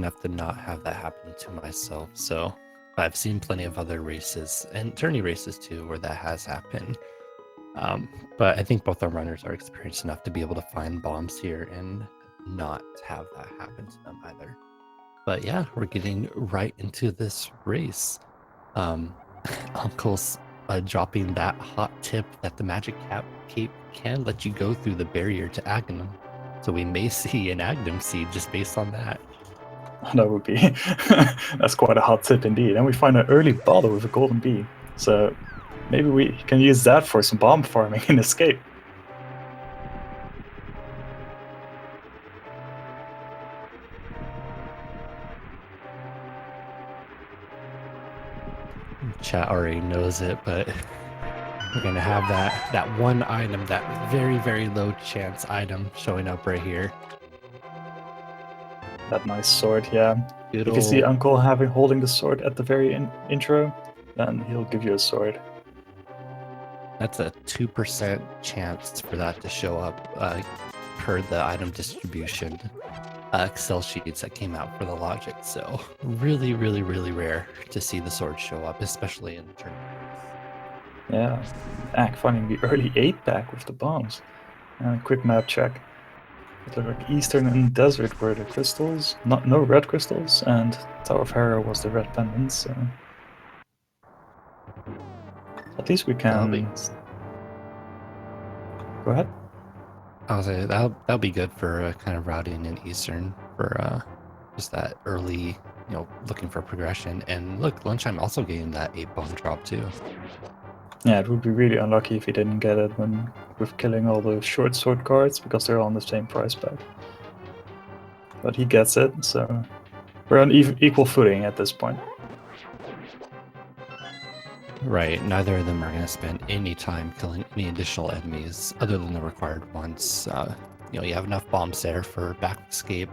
enough to not have that happen to myself. So I've seen plenty of other races and tourney races too where that has happened. But I think both our runners are experienced enough to be able to find bombs here and not have that happen to them either. But yeah, we're getting right into this race. Uncle's dropping that hot tip that the magic cape can let you go through the barrier to Aghanim. So we may see an Aghanim seed just based on that. That would be that's quite a hot tip indeed. And we find an early bottle with a golden bee. So maybe we can use that for some bomb farming in Escape. Chat already knows it, but we're gonna have that one item, that very, very low chance item showing up right here. That nice sword, yeah. Good if you see old- Uncle holding the sword at the very intro, then he'll give you a sword. That's a 2% chance for that to show up per the item distribution Excel sheets that came out for the logic. So really, really, really rare to see the sword show up, especially in tournaments. Yeah, Ack finding the early 8-pack with the bombs. And a quick map check. It looked like Eastern and Desert were the crystals, no red crystals, and Tower of Hera was the red pendants. So at least we can. Go ahead. I'll say that'll be good for kind of routing in Eastern for just that early, looking for progression. And look, Lunchtime also getting that 8 bomb drop too. Yeah, it would be really unlucky if he didn't get it with killing all the short sword cards because they're all on the same price pack. But he gets it, so we're on equal footing at this point. Right, neither of them are going to spend any time killing any additional enemies other than the required ones. You have enough bombs there for back escape,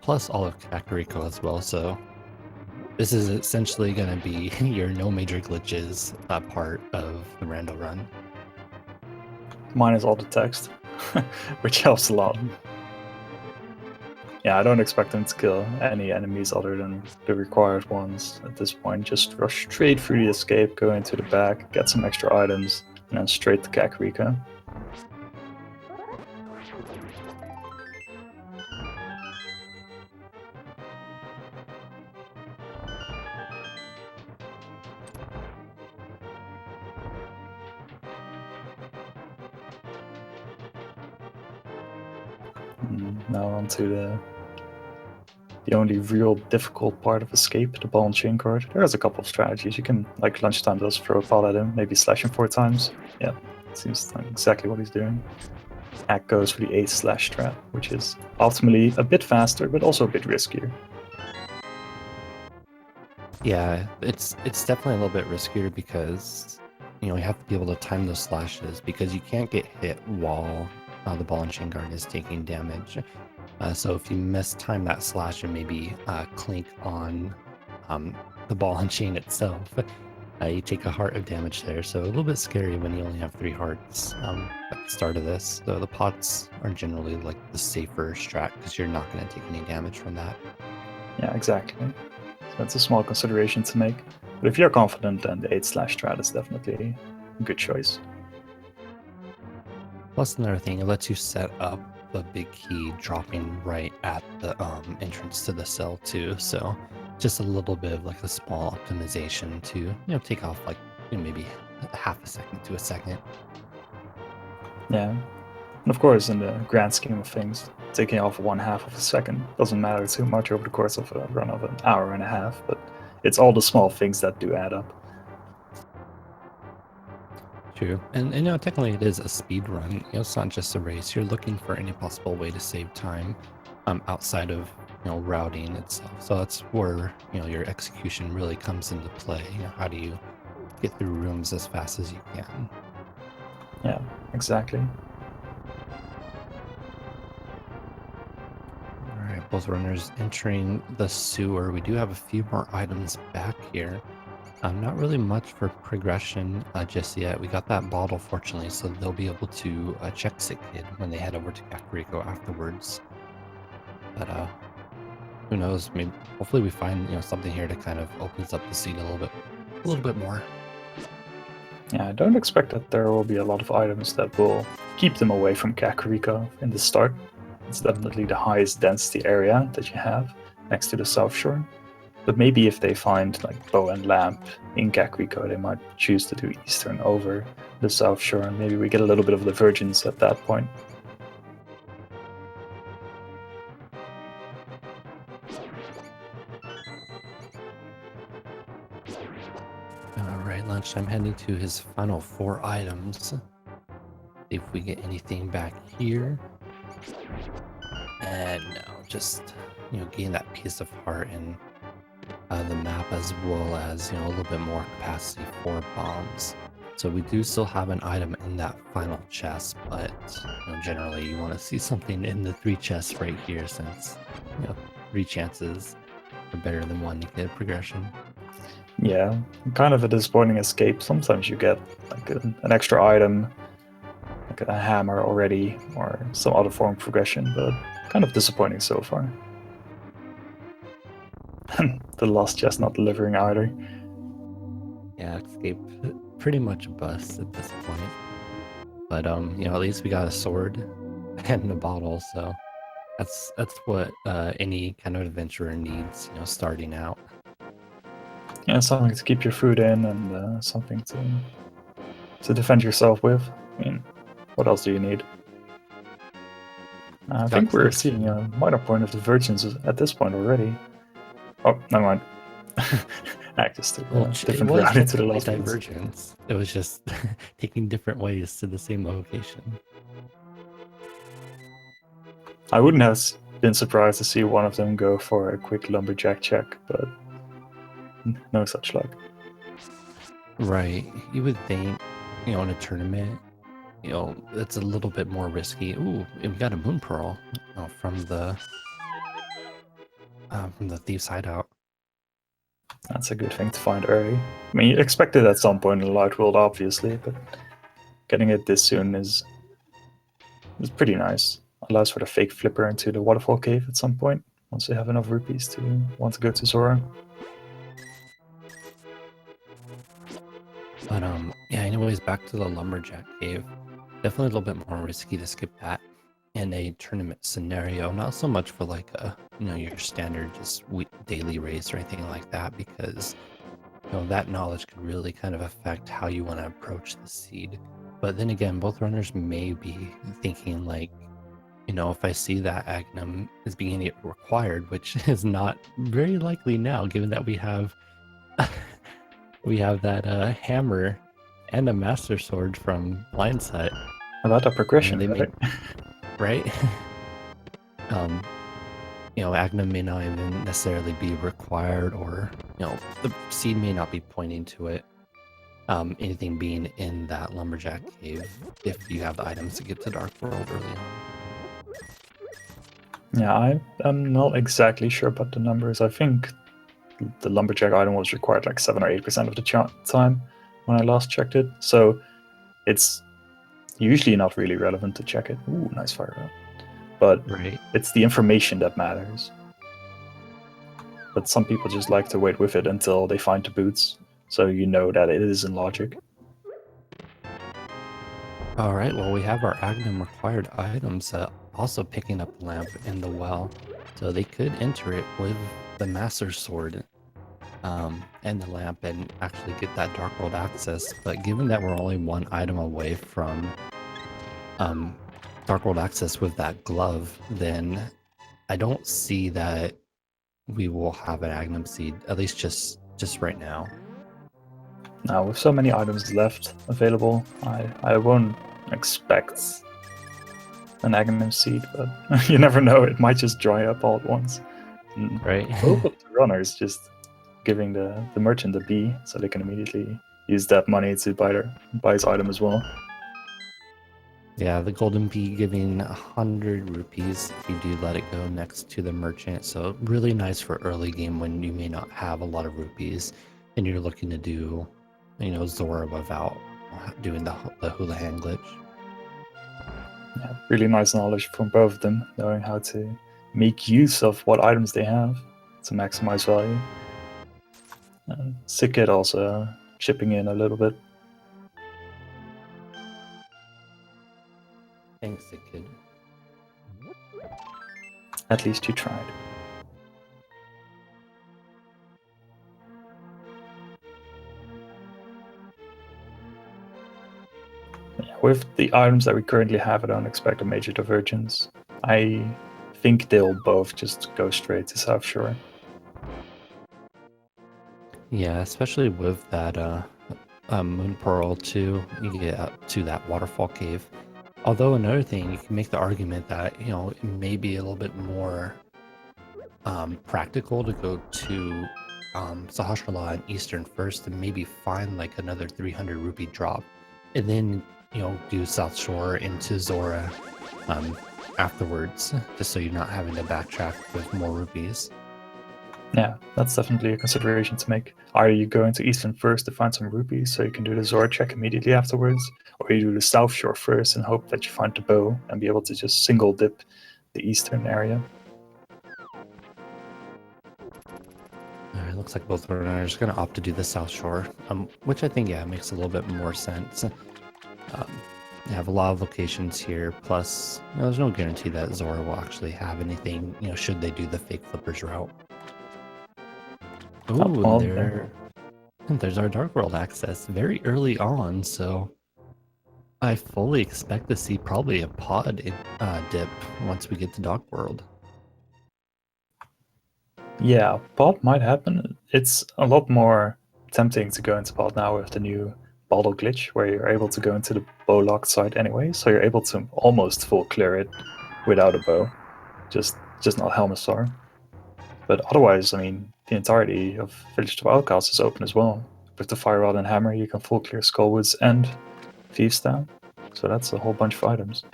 plus all of Kakariko as well. So this is essentially going to be your no major glitches part of the rando run. Minus all the text, which helps a lot. Yeah, I don't expect them to kill any enemies other than the required ones at this point. Just rush straight through the escape, go into the back, get some extra items, and then straight to Kakariko. Now on to the only real difficult part of Escape, the ball and chain card. There's a couple of strategies. You can, like Lunchtime does, throw a ball at him, maybe slash him 4 times. Yeah, seems like exactly what he's doing. Ack goes for the ace slash strat, which is ultimately a bit faster, but also a bit riskier. Yeah, it's definitely a little bit riskier because you have to be able to time those slashes because you can't get hit while the ball and chain guard is taking damage. So if you mistime that slash and maybe clink on the ball and chain itself, you take a heart of damage there. So a little bit scary when you only have 3 hearts at the start of this. So the pots are generally like the safer strat because you're not going to take any damage from that. Yeah, exactly. So that's a small consideration to make. But if you're confident, then the 8 slash strat is definitely a good choice. Plus another thing, it lets you set up the big key dropping right at the entrance to the cell too. So just a little bit of like a small optimization to take off like maybe half a second to a second. Yeah, and of course in the grand scheme of things, taking off 1/2 of a second doesn't matter too much over the course of a run of an hour and a half, but it's all the small things that do add up. True, and technically it is a speed run. It's not just a race. You're looking for any possible way to save time outside of routing itself. So that's where your execution really comes into play. How do you get through rooms as fast as you can? Yeah, exactly. All right, both runners entering the sewer. We do have a few more items back here. Not really much for progression just yet. We got that bottle, fortunately, so they'll be able to check Sick Kid when they head over to Kakariko afterwards. But who knows? Maybe hopefully we find something here to kind of opens up the seed a little bit more. Yeah, I don't expect that there will be a lot of items that will keep them away from Kakariko in the start. It's definitely the highest density area that you have next to the South Shore. But maybe if they find like Bow and Lamp in Kakariko, they might choose to do Eastern over the South Shore, and maybe we get a little bit of divergence at that point. All right, lunchtime heading to his final 4 items. See if we get anything back here. And no, just gain that piece of heart and the map, as well as a little bit more capacity for bombs. So we do still have an item in that final chest, but generally you want to see something in the 3 chests right here, since 3 chances are better than 1 to get a progression. Yeah, kind of a disappointing escape. Sometimes you get like an extra item, like a hammer already, or some other form of progression, but kind of disappointing so far. The last chest not delivering either. Yeah, escape pretty much a bust at this point. But at least we got a sword and a bottle, so that's what any kind of adventurer needs, starting out. Yeah, something to keep your food in, and something to defend yourself with. I mean, what else do you need? I think we're seeing a minor point of divergence at this point already. Oh, never mind. Actors took a different route into the last divergence. It was just taking different ways to the same location. I wouldn't have been surprised to see one of them go for a quick lumberjack check, but no such luck. Right. You would think, in a tournament, it's a little bit more risky. Ooh, we got a moon pearl from the thief's hideout. That's a good thing to find early. I mean, you expect it at some point in the light world, obviously, but getting it this soon is pretty nice. Allows for the fake flipper into the waterfall cave at some point, once you have enough rupees to want to go to Zora. But yeah, anyways, back to the lumberjack cave. Definitely a little bit more risky to skip that in a tournament scenario. Not so much for like a your standard just daily race or anything like that, because that knowledge could really kind of affect how you want to approach the seed. But then again, both runners may be thinking like, if I see that Agnum is being required, which is not very likely now, given that we have that hammer and a master sword from Lion's Hut. About a progression, right? Agnum may not even necessarily be required, or the seed may not be pointing to it. Anything being in that lumberjack cave, if you have the items to get to Dark World early on. Yeah, I'm not exactly sure about the numbers. I think the lumberjack item was required like 7 or 8% of the time when I last checked it. So it's usually not really relevant to check it. Ooh, nice fire round. But it's the information that matters. But some people just like to wait with it until they find the boots, so you know that it is in logic. All right, well, we have our Agnum required items also picking up the lamp in the well, so they could enter it with the Master Sword and the lamp and actually get that Dark World access. But given that we're only 1 item away from Dark World access with that glove, then I don't see that we will have an Agnum seed, at least just right now. Now, with so many items left available, I won't expect an Agnum seed, but you never know, it might just dry up all at once. Right. Hope of the runners just giving the merchant a B, so they can immediately use that money to buy his item as well. Yeah, the golden bee giving 100 rupees if you do let it go next to the merchant. So really nice for early game when you may not have a lot of rupees and you're looking to do, Zora without doing the Houlihan glitch. Yeah, really nice knowledge from both of them, knowing how to make use of what items they have to maximize value. Sick Kid also chipping in a little bit. Thanks, kid. At least you tried. With the items that we currently have, I don't expect a major divergence. I think they'll both just go straight to South Shore. Yeah, especially with that Moon Pearl too, you can get up to that waterfall cave. Although another thing, you can make the argument that, you know, it may be a little bit more practical to go to Sahasrara and Eastern first and maybe find like another 300 rupee drop. And then, you know, do South Shore into Zora afterwards, just so you're not having to backtrack with more rupees. Yeah, that's definitely a consideration to make. Are you going to Eastern first to find some rupees so you can do the Zora check immediately afterwards? Or you do the South Shore first and hope that you find the bow and be able to just single dip the Eastern area? It looks like both runners are going to opt to do the South Shore, which I think, yeah, makes a little bit more sense. They have a lot of locations here, plus you know, there's no guarantee that Zora will actually have anything, you know, should they do the fake flippers route. Ooh, well, there's our Dark World access very early on, so I fully expect to see probably a pod dip once we get to Dark World. Yeah, pod might happen. It's a lot more tempting to go into pod now with the new bottle glitch, where you're able to go into the bow locked side anyway, so you're able to almost full clear it without a bow, just not Helmasaur. But otherwise, I mean, the entirety of Village of Outcasts is open as well. With the Fire Rod and Hammer, you can full clear Skullwoods and Thieves Town, so that's a whole bunch of items.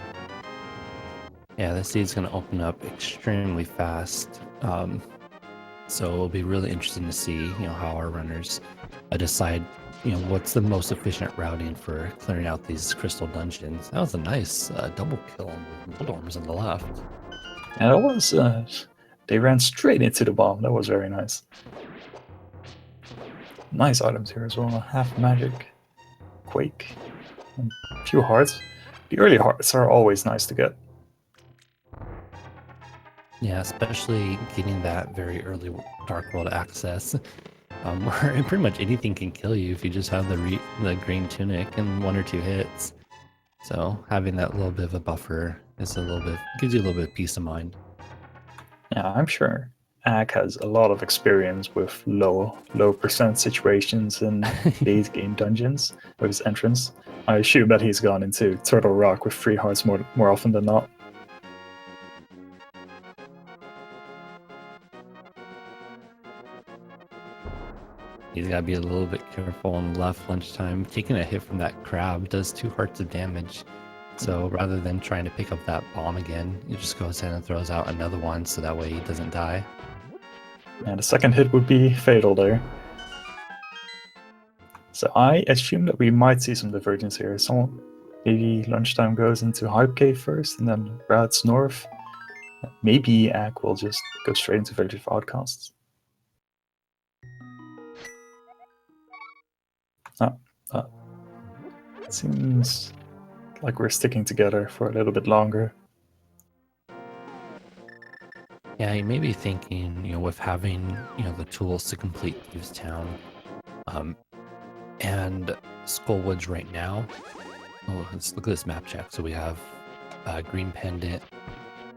Yeah, this seed's going to open up extremely fast. So it'll be really interesting to see, you know, how our runners decide, you know, what's the most efficient routing for clearing out these crystal dungeons. That was a nice double kill with Bulldogs on the left. And it was, they ran straight into the bomb. That was very nice. Nice items here as well. Half Magic, Quake, and a few hearts. The early hearts are always nice to get. Yeah, especially getting that very early Dark World access, where pretty much anything can kill you if you just have the green tunic and 1 or 2 hits. So having that little bit of a buffer is gives you a little bit of peace of mind. Yeah, I'm sure Ack has a lot of experience with low percent situations in late game dungeons with his entrance. I assume that he's gone into Turtle Rock with 3 hearts more often than not. He's got to be a little bit careful on left lunchtime. Taking a hit from that crab does 2 hearts of damage. So rather than trying to pick up that bomb again, he just goes ahead and throws out another one so that way he doesn't die. And the second hit would be fatal there. So I assume that we might see some divergence here. Maybe lunchtime goes into Hype Cave first and then routes north. Maybe Ack will just go straight into Village of Outcasts. It seems like we're sticking together for a little bit longer. Yeah, you may be thinking, you know, with having, you know, the tools to complete Thieves Town, and Skullwoods right now. Oh, let's look at this map check. So we have Green Pendant,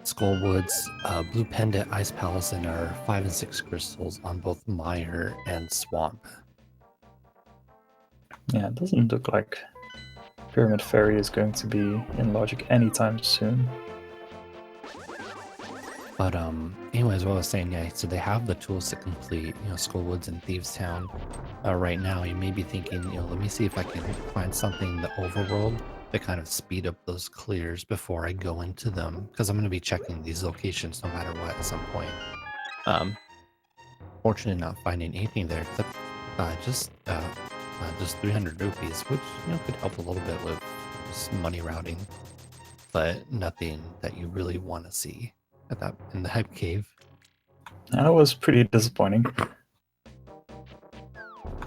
Skullwoods, Blue Pendant, Ice Palace, and our 5 and 6 crystals on both Mire and Swamp. Yeah, it doesn't look like Pyramid Fairy is going to be in Logic anytime soon. But anyways, what I was saying, yeah, so they have the tools to complete, you know, Skullwoods and Thieves Town. Right now, you may be thinking, you know, let me see if I can find something in the overworld to kind of speed up those clears before I go into them, because I'm going to be checking these locations no matter what at some point. Fortunately, not finding anything there except just 300 rupees, which, you know, could help a little bit with just money routing, but nothing that you really want to see. at that in the hype cave. And it was pretty disappointing.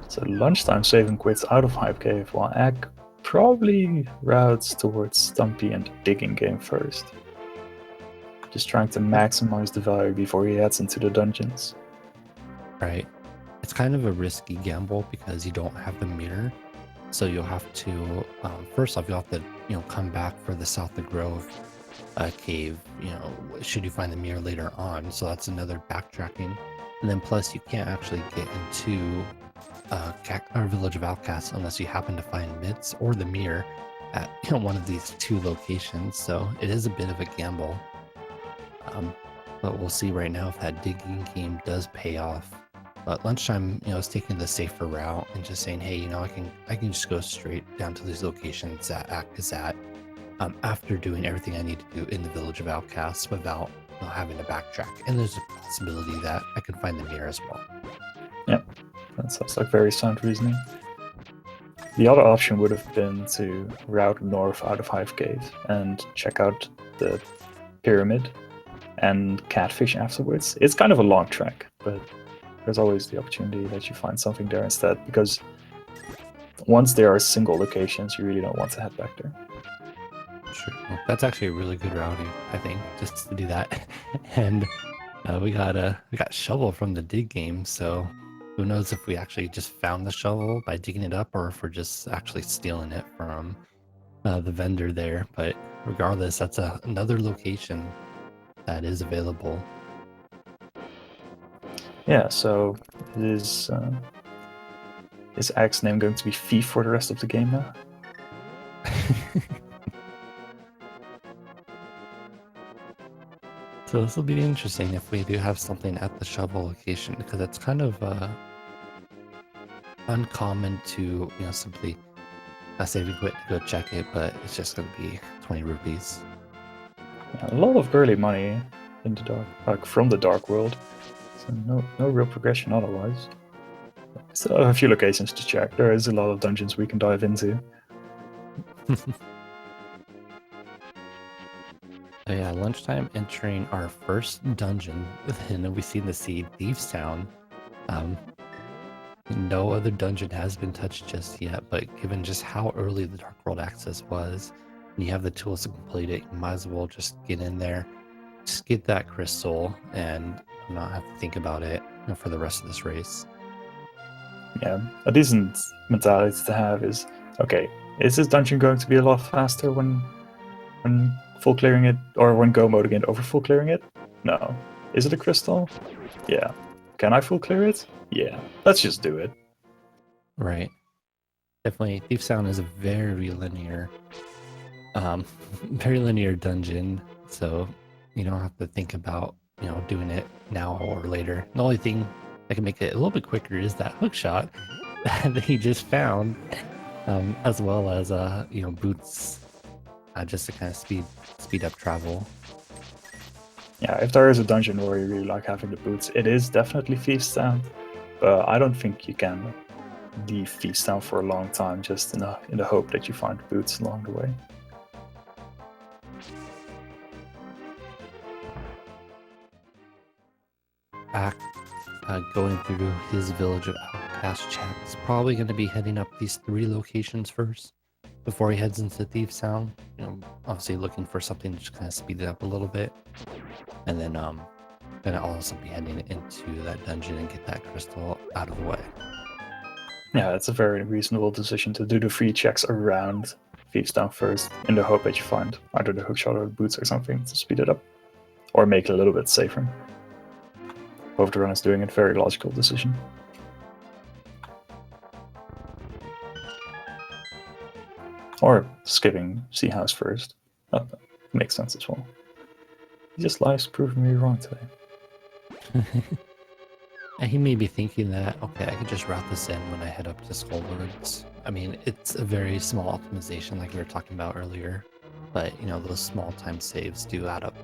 So lunchtime save and quits out of hype cave, while Egg probably routes towards Stumpy and the digging game first. Just trying to maximize the value before he heads into the dungeons. Right. It's kind of a risky gamble because you don't have the mirror. So you'll have to, first off, you'll have to, come back for the South of Grove cave, should you find the mirror later on. So that's another backtracking. And then plus you can't actually get into our Village of Outcasts unless you happen to find Mitts or the mirror at one of these two locations. So it is a bit of a gamble. But we'll see right now if that digging game does pay off. But lunchtime, is taking the safer route and just saying, hey, I can just go straight down to these locations that Ack is at after doing everything I need to do in the Village of Outcasts without having to backtrack. And there's a possibility that I can find the mirror as well. Yeah, that sounds like very sound reasoning. The other option would have been to route north out of Hive Cave and check out the pyramid and catfish afterwards. It's kind of a long trek, but there's always the opportunity that you find something there instead, because once there are single locations, you really don't want to head back there. Sure. Well, that's actually a really good routing, I think, just to do that. And we got shovel from the dig game, so who knows if we actually just found the shovel by digging it up or if we're just actually stealing it from the vendor there. But regardless, that's another location that is available. Yeah, so is Agg's name going to be Thief for the rest of the game now? So this will be interesting if we do have something at the shovel location, because it's kind of uncommon to simply save and quit to go check it, but it's just going to be 20 rupees. Yeah, a lot of early money in the dark, like from the dark world. So no real progression otherwise. Still have a few locations to check. There is a lot of dungeons we can dive into. So yeah, lunchtime entering our first dungeon, and we see the seed Thieves Town. No other dungeon has been touched just yet, but given just how early the Dark World access was, and you have the tools to complete it, you might as well just get in there, just get that crystal, and not have to think about it for the rest of this race. Yeah, a decent mentality to have is, okay, is this dungeon going to be a lot faster when full clearing it, or when go mode again over full clearing it? No. Is it a crystal? Yeah. Can I full clear it? Yeah. Let's just do it. Right. Definitely, Thief Sound is a very linear dungeon, so you don't have to think about doing it now or later. The only thing that can make it a little bit quicker is that hook shot that he just found, as well as boots, just to kind of speed up travel. Yeah, if there is a dungeon where you really like having the boots, it is definitely Thief's Town, but I don't think you can leave Thief's Town for a long time just in the hope that you find boots along the way. Back going through his Village of Outcast checks, probably going to be heading up these 3 locations first before he heads into Thief Sound. Obviously looking for something to just kind of speed it up a little bit, and then gonna also be heading into that dungeon and get that crystal out of the way. Yeah, it's a very reasonable decision to do the 3 checks around Thief's Town first, in the hope that you find either the hookshot or the boots or something to speed it up, or make it a little bit safer. Both the runners doing a very logical decision. Or skipping Sea House first. That makes sense as well. Just life's proving me wrong today. And he may be thinking that, okay, I could just route this in when I head up to Skullwoods. I mean, it's a very small optimization like we were talking about earlier, but those small time saves do add up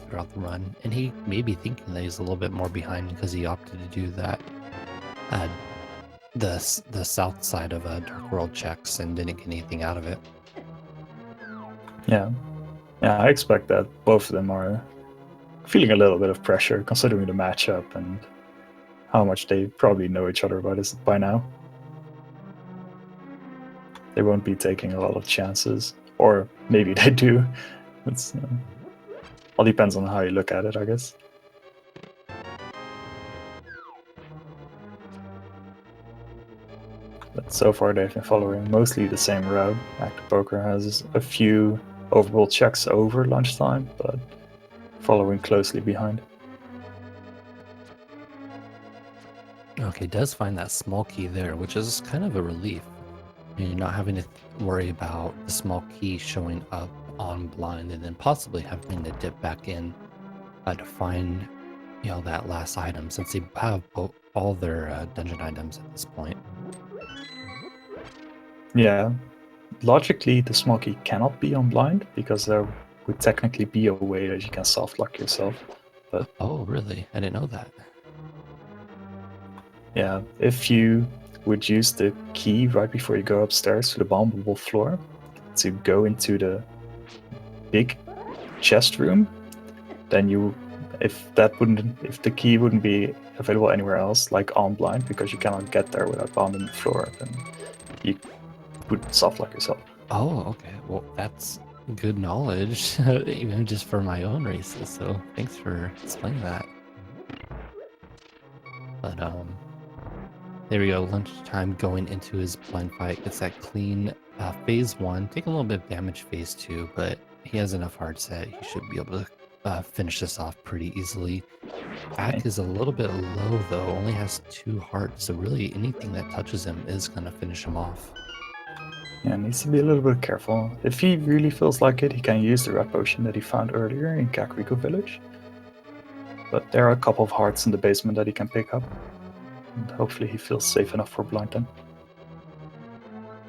throughout the run. And he may be thinking that he's a little bit more behind because he opted to do that the south side of Dark World checks and didn't get anything out of it. Yeah, I expect that both of them are feeling a little bit of pressure considering the matchup and how much they probably know each other by now. They won't be taking a lot of chances, or maybe they do. It's all depends on how you look at it, I guess. But so far they've been following mostly the same route. Acktheboker has a few overall checks over lunchtime, but following closely behind. Okay, does find that small key there, which is kind of a relief. You're not having to worry about the small key showing up on blind and then possibly having to dip back in to find, that last item, since they have all their dungeon items at this point. Yeah, logically the small key cannot be on blind because there would technically be a way that you can soft lock yourself. But oh, really? I didn't know that. Yeah, if you would use the key right before you go upstairs to the bombable floor to go into the big chest room, then if the key wouldn't be available anywhere else, like on blind, because you cannot get there without bombing the floor, then you would soft lock yourself. Oh, okay. Well, that's good knowledge, even just for my own races. So thanks for explaining that. But there we go. Lunchtime going into his blind fight. Gets that clean phase 1. Taking a little bit of damage phase 2, but he has enough hard set. He should be able to finish this off pretty easily. Ack is a little bit low though. Only has 2 hearts, so really anything that touches him is gonna finish him off. Yeah, needs to be a little bit careful. If he really feels like it, he can use the red potion that he found earlier in Kakariko Village. But there are a couple of hearts in the basement that he can pick up. And hopefully he feels safe enough for blind then.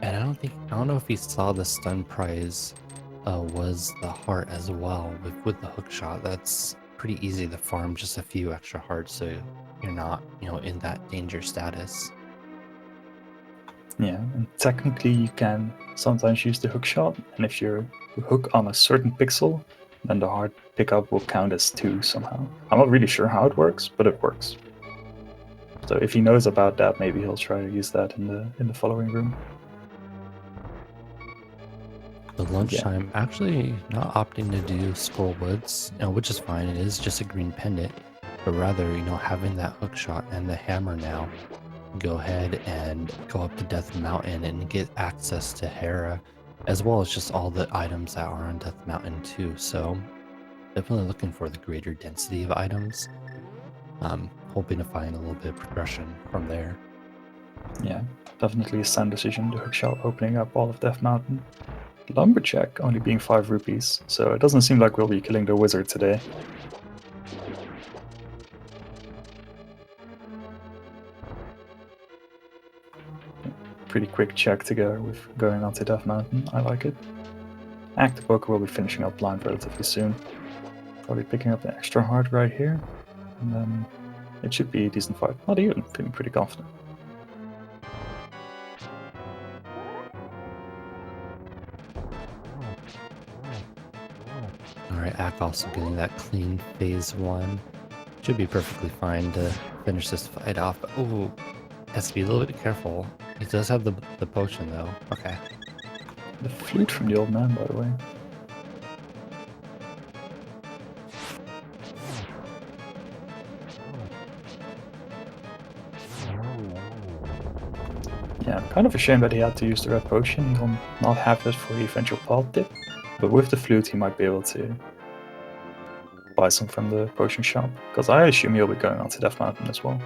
And I don't know if he saw the stun prize was the heart as well with the hook shot. That's pretty easy to farm just a few extra hearts so you're not, in that danger status. Yeah, and technically you can sometimes use the hook shot, and if you hook on a certain pixel, then the heart pickup will count as 2 somehow. I'm not really sure how it works, but it works. So if he knows about that, maybe he'll try to use that in the following room. The lunchtime actually not opting to do Skull Woods, which is fine. It is just a green pendant, but rather, having that hook shot and the hammer now, go ahead and go up to Death Mountain and get access to Hera, as well as just all the items that are on Death Mountain too. So definitely looking for the greater density of items. Hoping to find a little bit of progression from there. Yeah, definitely a sound decision, the hook shot opening up all of Death Mountain. Lumberjack only being 5 rupees, so it doesn't seem like we'll be killing the wizard today. Pretty quick check together with going onto Death Mountain, I like it. Acktheboker will be finishing up blind relatively soon. Probably picking up an extra heart right here, and then it should be a decent fight. Not even, feeling pretty confident. Alright, Ack also getting that clean phase 1. Should be perfectly fine to finish this fight off. Oh, has to be a little bit careful. He does have the potion though. Okay. The flute from the old man, by the way. Yeah, kind of a shame that he had to use the red potion. He will not have it for the eventual path dip, but with the flute he might be able to buy some from the potion shop, because I assume he'll be going on to Death Mountain as well.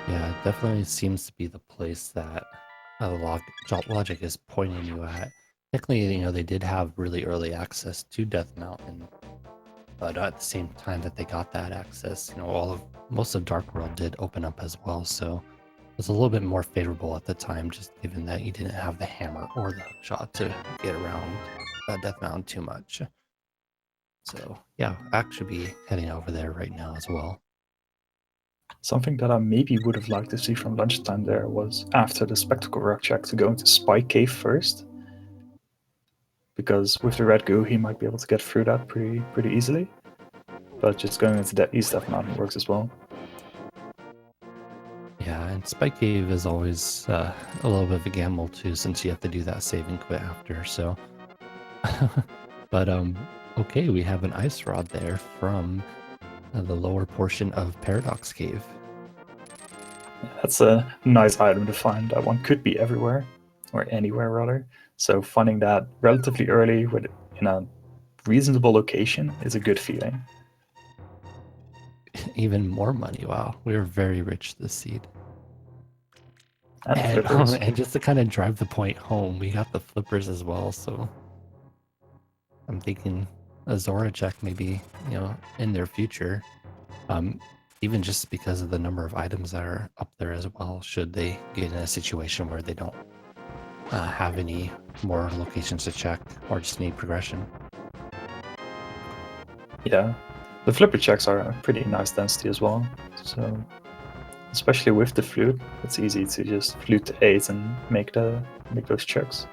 Yeah, it definitely seems to be the place that logic is pointing you at. Technically, they did have really early access to Death Mountain, but at the same time that they got that access, most of Dark World did open up as well, so it was a little bit more favorable at the time, just given that you didn't have the hammer or the hook shot to get around Death Mountain too much. So yeah, Ack should be heading over there right now as well. Something that I maybe would have liked to see from lunchtime there was after the Spectacle Rock check to go into Spike Cave first, because with the red goo he might be able to get through that pretty easily. but just going into that east half mountain works as well. Yeah, and Spike Cave is always a little bit of a gamble too, since you have to do that save and quit after. So, but okay, we have an ice rod there from the lower portion of Paradox Cave. That's a nice item to find. That one could be everywhere, or anywhere rather. So finding that relatively early in a reasonable location is a good feeling. Even more money. Wow, we are very rich this seed. And And, flippers. and just to kind of drive the point home, we got the flippers as well. So I'm thinking a Zora check maybe, in their future. Even just because of the number of items that are up there as well, should they get in a situation where they don't have any more locations to check or just need progression. Yeah, the flipper checks are a pretty nice density as well. So especially with the flute, it's easy to just flute to 8 and make those checks.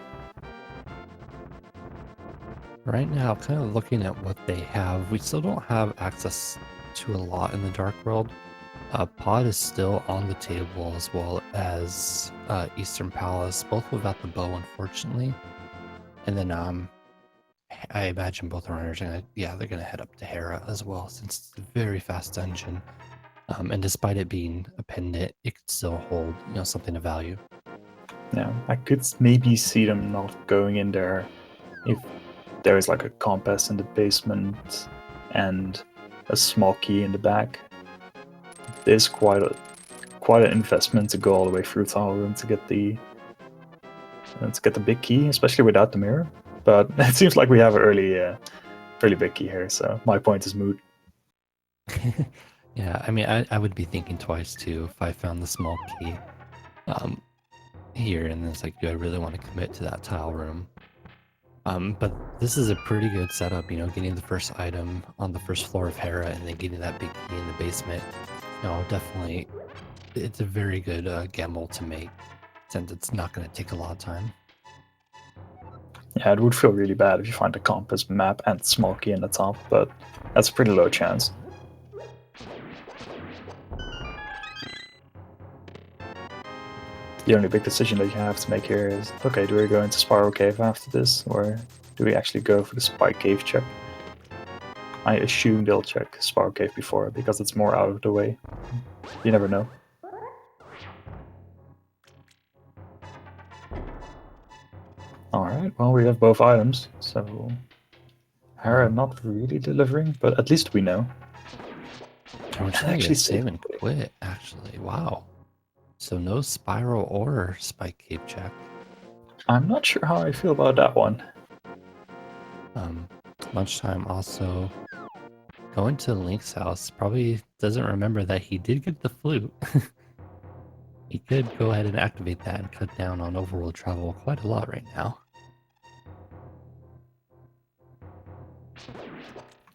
Right now, kind of looking at what they have, we still don't have access to a lot in the Dark World. Pod is still on the table, as well as Eastern Palace, both without the bow, unfortunately. And then I imagine both runners are they're gonna head up to Hera as well, since it's a very fast dungeon. And despite it being a pendant, it could still hold something of value. Yeah, I could maybe see them not going in there if there is like a compass in the basement and a small key in the back. There's quite an investment to go all the way through Tower Room to get the big key, especially without the mirror. But it seems like we have an early big key here, so my point is moot. Yeah, I mean, I would be thinking twice too if I found the small key here, and it's like, do I really want to commit to that tile room? But this is a pretty good setup, getting the first item on the first floor of Hera and then getting that big key in the basement. Definitely, it's a very good gamble to make, since it's not going to take a lot of time. Yeah, it would feel really bad if you find a compass map and small key in the top, but that's a pretty low chance. The only big decision that you have to make here is, okay, do we go into Spiral Cave after this, or do we actually go for the Spike Cave check? I assume they'll check Spiral Cave before, because it's more out of the way. You never know. Alright, well, we have both items, so Hera not really delivering, but at least we know. We're trying to save and quit, actually. Wow. So no spiral or Spike Cave check. I'm not sure how I feel about that one. Lunchtime also going to Link's house. Probably doesn't remember that he did get the flute. He could go ahead and activate that and cut down on overworld travel quite a lot right now.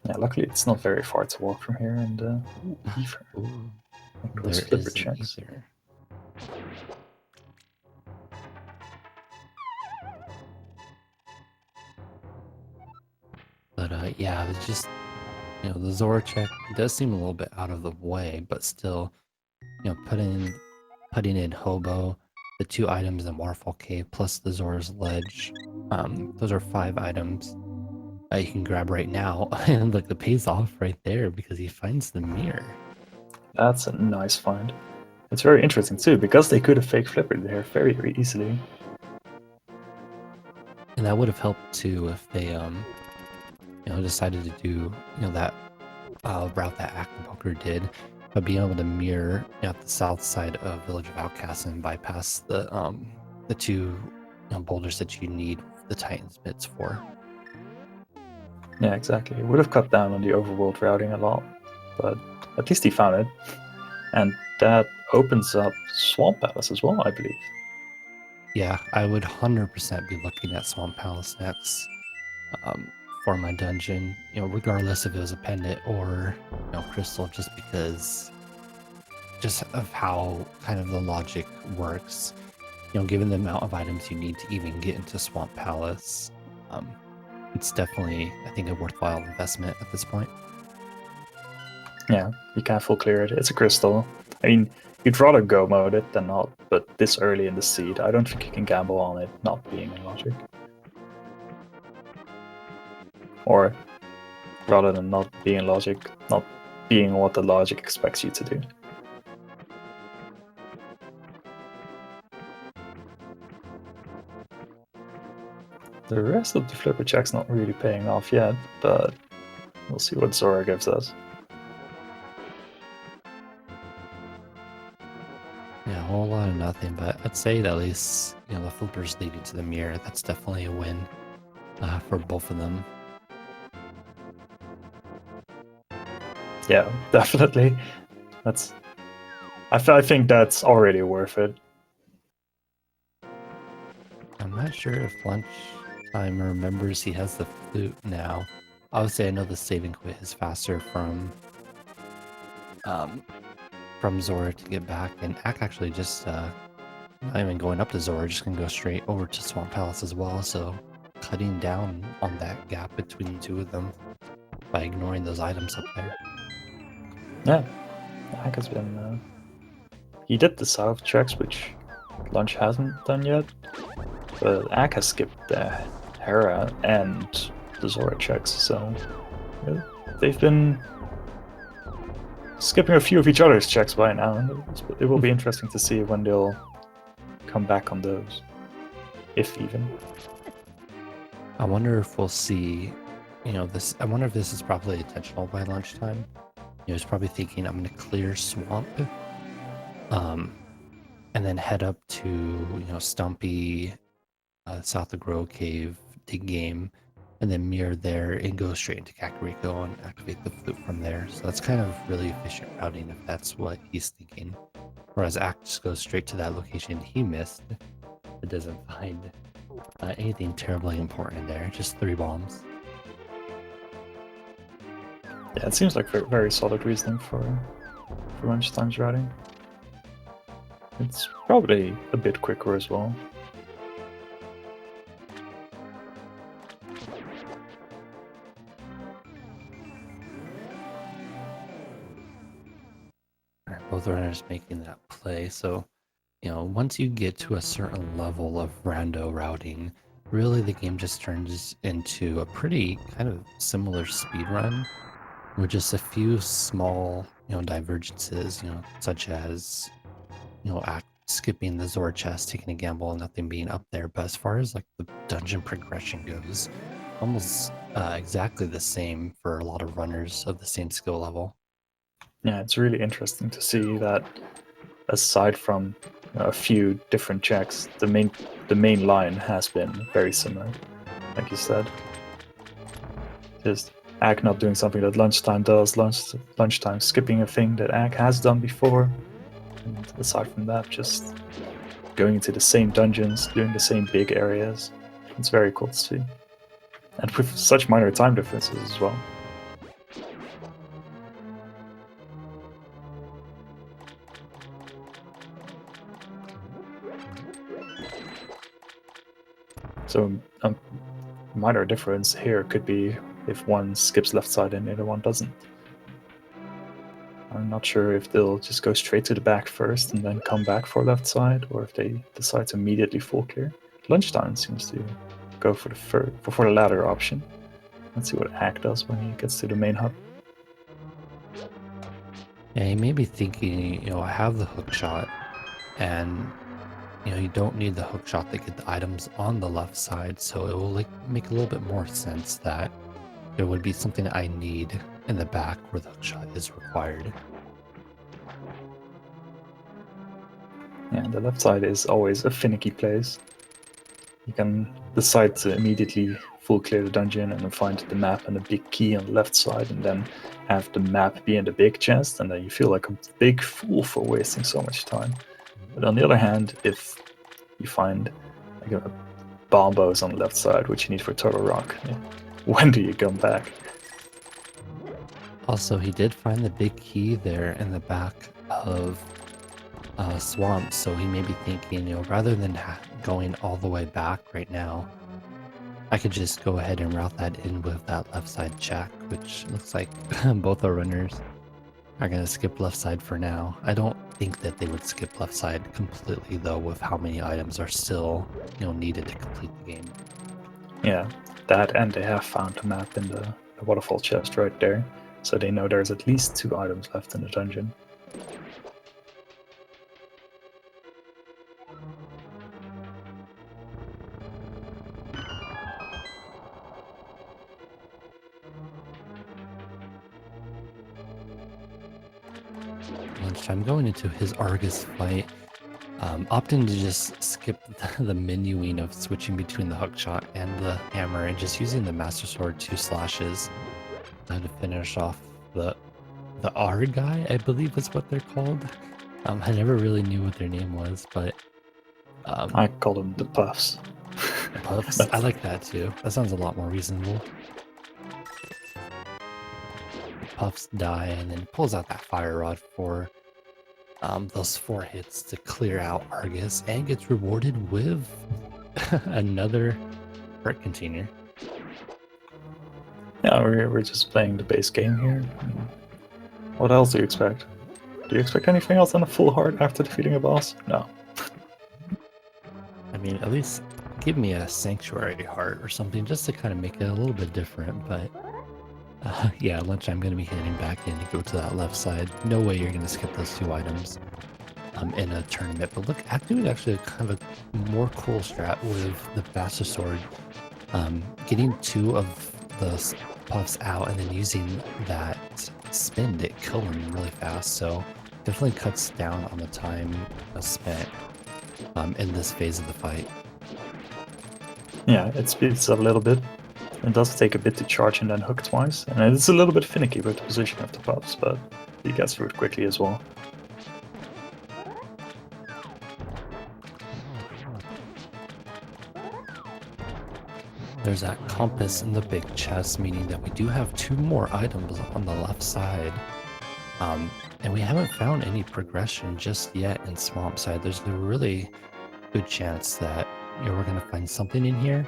Yeah, luckily it's not very far to walk from here, and Ether. There is an Ether. But yeah, it's just, the Zora check does seem a little bit out of the way, but still, putting in Hobo, the 2 items in Waterfall Cave, plus the Zora's Ledge. Those are 5 items you can grab right now, and look, the pays off right there because he finds the mirror. That's a nice find. It's very interesting too, because they could have fake flippered there very, very easily. And that would have helped too if they decided to do that route that Acktheboker did, but being able to mirror at the south side of Village of Outcasts and bypass the 2 boulders that you need the Titan's bits for. Yeah, exactly. It would have cut down on the overworld routing a lot, but at least he found it. And that opens up Swamp Palace as well, I believe. Yeah, I would 100% be looking at Swamp Palace next for my dungeon, regardless if it was a pendant or crystal, just because of how kind of the logic works. Given the amount of items you need to even get into Swamp Palace, it's definitely, I think, a worthwhile investment at this point. Yeah, you can't full clear it. It's a crystal. I mean, you'd rather go mode it than not, but this early in the seed, I don't think you can gamble on it not being in logic. Or rather than not being logic, not being what the logic expects you to do. The rest of the flipper check's not really paying off yet, but we'll see what Zora gives us. Yeah, a whole lot of nothing, but I'd say at least, the flipper's leading to the mirror. That's definitely a win for both of them. Yeah, definitely. I think that's already worth it. I'm not sure if Lunchtime remembers he has the flute now. Obviously, I know the saving quit is faster from Zora to get back, and Ack actually just not even going up to Zora, just gonna go straight over to Swamp Palace as well. So cutting down on that gap between the two of them by ignoring those items up there. Yeah, Ack has been. He did the south checks, which Lunch hasn't done yet. But Ack has skipped the Hera and the Zora checks, so they've been skipping a few of each other's checks by now. And it will be interesting to see when they'll come back on those, if even. I wonder if we'll see, this. I wonder if this is probably intentional by Lunchtime. He's probably thinking, I'm going to clear Swamp, and then head up to, Stumpy, South of Grove Cave, dig game, and then mirror there and go straight into Kakariko and activate the flute from there. So that's kind of really efficient routing if that's what he's thinking. Whereas Ack just goes straight to that location he missed. It doesn't find anything terribly important there, just 3 bombs. Yeah, it seems like very solid reasoning for Lunchtime's routing. It's probably a bit quicker as well. Both runners making that play. So, once you get to a certain level of rando routing, really the game just turns into a pretty kind of similar speed run with just a few small, divergences, such as, skipping the Zora chest, taking a gamble and nothing being up there. But as far as like the dungeon progression goes, almost exactly the same for a lot of runners of the same skill level. Yeah, it's really interesting to see that aside from a few different checks, the main line has been very similar, like you said. Just Ack not doing something that Lunchtime does, Lunchtime skipping a thing that Ack has done before, and aside from that, just going into the same dungeons, doing the same big areas. It's very cool to see. And with such minor time differences as well. So a minor difference here could be if one skips left side and the other one doesn't. I'm not sure if they'll just go straight to the back first and then come back for left side, or if they decide to immediately full clear. Lunchtime seems to go for the latter option. Let's see what Ack does when he gets to the main hub. Yeah, he may be thinking, I have the hook shot, and you don't need the hook shot to get the items on the left side, so it will make a little bit more sense that there would be something I need in the back where the hook shot is required. Yeah, the left side is always a finicky place. You can decide to immediately full clear the dungeon and then find the map and a big key on the left side, and then have the map be in the big chest, and then you feel like a big fool for wasting so much time. But on the other hand, if you find like a bombos on the left side, which you need for Turtle Rock, when do you come back? Also, he did find the big key there in the back of Swamp, so he may be thinking, rather than going all the way back right now, I could just go ahead and route that in with that left side check, which looks like both are runners are going to skip left side for now. I don't think that they would skip left side completely, though, with how many items are still, needed to complete the game. Yeah, that, and they have found the map in the waterfall chest right there, so they know there's at least 2 items left in the dungeon. Lunchtime, going into his Argus fight, opting to just skip the menuing of switching between the hookshot and the hammer and just using the Master Sword 2 slashes to finish off the R guy, I believe is what they're called. I never really knew what their name was, but I call them the Puffs. Puffs. I like that too. That sounds a lot more reasonable. Puffs die and then pulls out that fire rod for those 4 hits to clear out Argus and gets rewarded with another heart container. Yeah, we're just playing the base game here. What else do you expect? Do you expect anything else than a full heart after defeating a boss? No. I mean, at least give me a sanctuary heart or something just to kind of make it a little bit different. But yeah, lunch I'm going to be heading back in to go to that left side. No way you're going to skip those 2 items in a tournament. But look, doing actually kind of a more cool strat with the Master Sword. Getting 2 of the puffs out and then using that spin to kill them really fast. So definitely cuts down on the time spent in this phase of the fight. Yeah, it speeds up a little bit. It does take a bit to charge and then hook twice, and it's a little bit finicky with the position of the puffs, but he gets through it quickly as well. There's that compass in the big chest, meaning that we do have 2 more items on the left side. And we haven't found any progression just yet in Swamp Side. There's a really good chance that we're going to find something in here.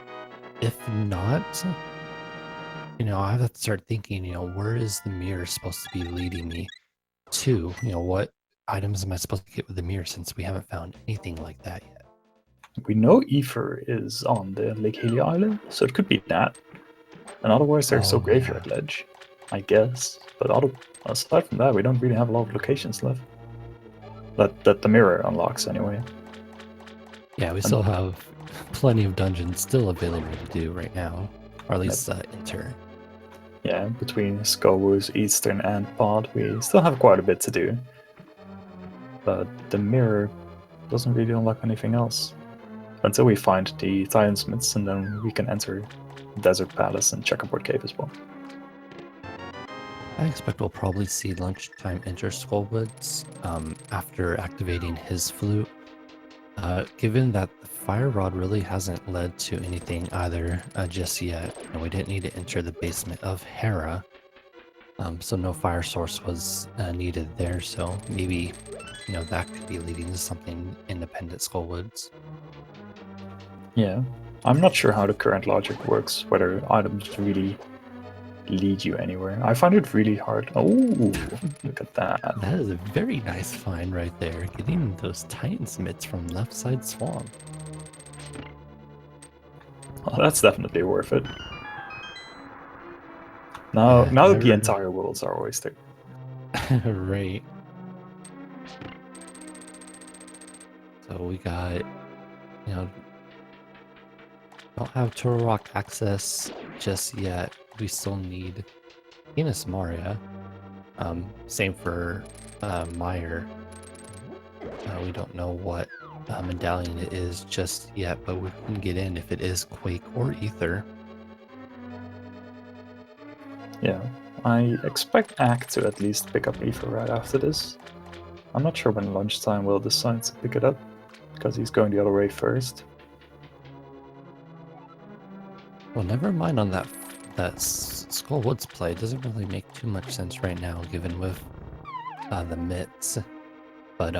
If not, I have to start thinking, where is the mirror supposed to be leading me to? What items am I supposed to get with the mirror since we haven't found anything like that yet? We know Ether is on the Lake Haley Island, so it could be that. And otherwise there's still Graveyard Ledge, I guess. But aside from that, we don't really have a lot of locations left. That the mirror unlocks anyway. Yeah, we still have plenty of dungeons still available to do right now, or at least enter. Yeah, between Skullwoods, Eastern, and Pod, we still have quite a bit to do. But the mirror doesn't really unlock anything else. Until we find the Titans, and then we can enter Desert Palace and Checkerboard Cave as well. I expect we'll probably see Lunchtime enter Skullwoods after activating his flute. Given that the Fire Rod really hasn't led to anything either just yet, and we didn't need to enter the basement of Hera, so no fire source was needed there, so maybe that could be leading to something independent Skullwoods. Yeah, I'm not sure how the current logic works, whether items really lead you anywhere. I find it really hard. Oh, look at that. That is a very nice find right there, getting those Titans mitts from left side swamp. Oh, that's definitely worth it. Now the entire world's our oyster. Right. So we got, don't have Turtle Rock access just yet. We still need Venus Maria. Same for Meyer. We don't know what medallion it is just yet, but we can get in if it is Quake or Ether. Yeah, I expect Act to at least pick up Ether right after this. I'm not sure when Lunchtime will decide to pick it up, because he's going the other way first. Well, never mind on that Skullwoods play. It doesn't really make too much sense right now, given with the mitts. But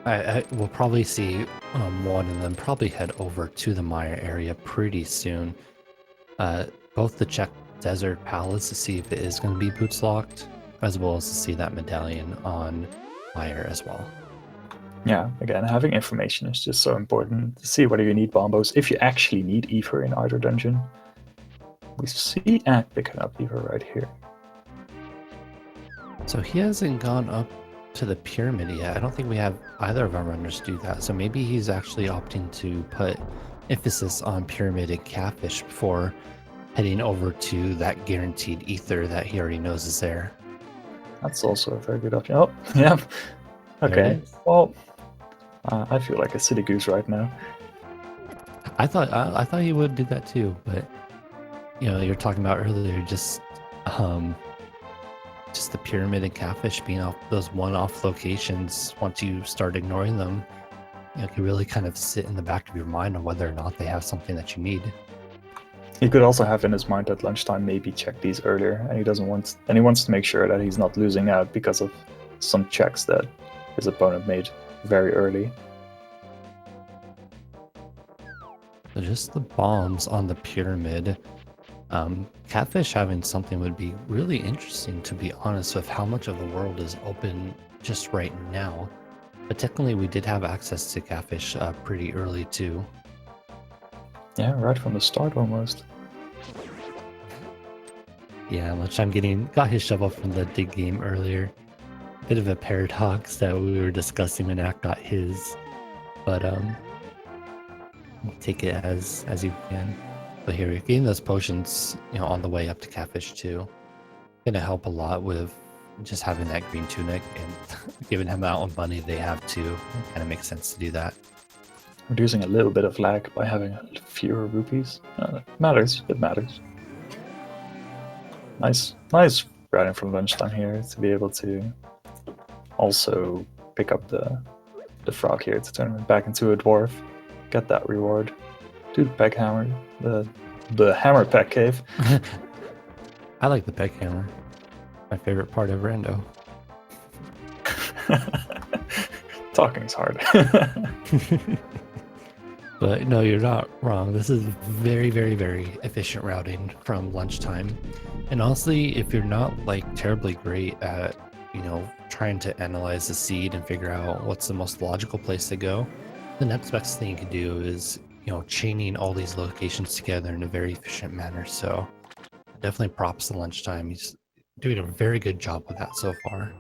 I will probably see one and then probably head over to the Maya area pretty soon. Both to check Desert Palace to see if it is going to be boots locked, as well as to see that medallion on fire as well. Yeah, again, having information is just so important to see whether you need bombos, if you actually need Ether in either dungeon. We see Ack picking up Ether right here. So he hasn't gone up to the pyramid yet. I don't think we have either of our runners do that. So maybe he's actually opting to put emphasis on pyramid and catfish before heading over to that guaranteed ether that he already knows is there. That's also a very good option. Oh, yeah. There it Okay. is. Well, I feel like a city goose right now. I thought he would do that too, but you're talking about earlier just the pyramid and catfish being off those one-off locations. Once you start ignoring them, it can really kind of sit in the back of your mind on whether or not they have something that you need. He could also have in his mind at lunchtime maybe check these earlier, and he wants to make sure that he's not losing out because of some checks that his opponent made very early. So just the bombs on the pyramid. Catfish having something would be really interesting, to be honest, with how much of the world is open just right now. But technically, we did have access to catfish pretty early too. Yeah, right from the start almost. Yeah, lunchtime got his shovel from the dig game earlier. Bit of a paradox that we were discussing when Ack got his, but we'll take it as you can. But here, we're getting those potions, on the way up to catfish too. Gonna help a lot with just having that green tunic and giving him out of money they have too. It kind of makes sense to do that. Reducing a little bit of lag by having fewer rupees. Matters. It matters. Nice routing from lunchtime here to be able to also pick up the frog here to turn him back into a dwarf. Get that reward. Do the peg hammer. The hammer peg cave. I like the peg hammer. My favorite part of Rando. Talking's hard. But no, you're not wrong. This is very, very, very efficient routing from lunchtime. And honestly, if you're not terribly great at, trying to analyze the seed and figure out what's the most logical place to go, the next best thing you can do is, chaining all these locations together in a very efficient manner. So definitely props to lunchtime. He's doing a very good job with that so far.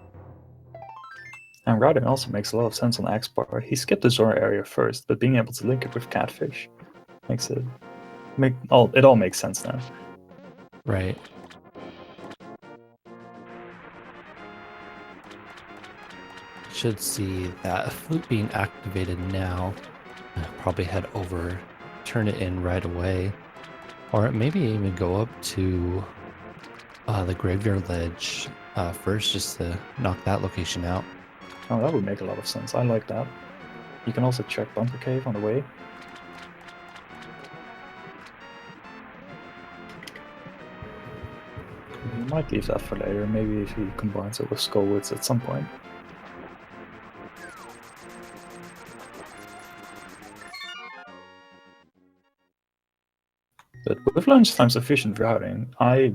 And routing also makes a lot of sense on Ack's part. He skipped the Zora area first, but being able to link it with catfish makes it all makes sense now. Right. Should see that flute being activated now. Probably head over, turn it in right away, or maybe even go up to the graveyard ledge first, just to knock that location out. Oh, that would make a lot of sense. I like that. You can also check Bumper Cave on the way. You might leave that for later, maybe if he combines it with Skullwoods at some point. But with lunchtime's efficient routing, I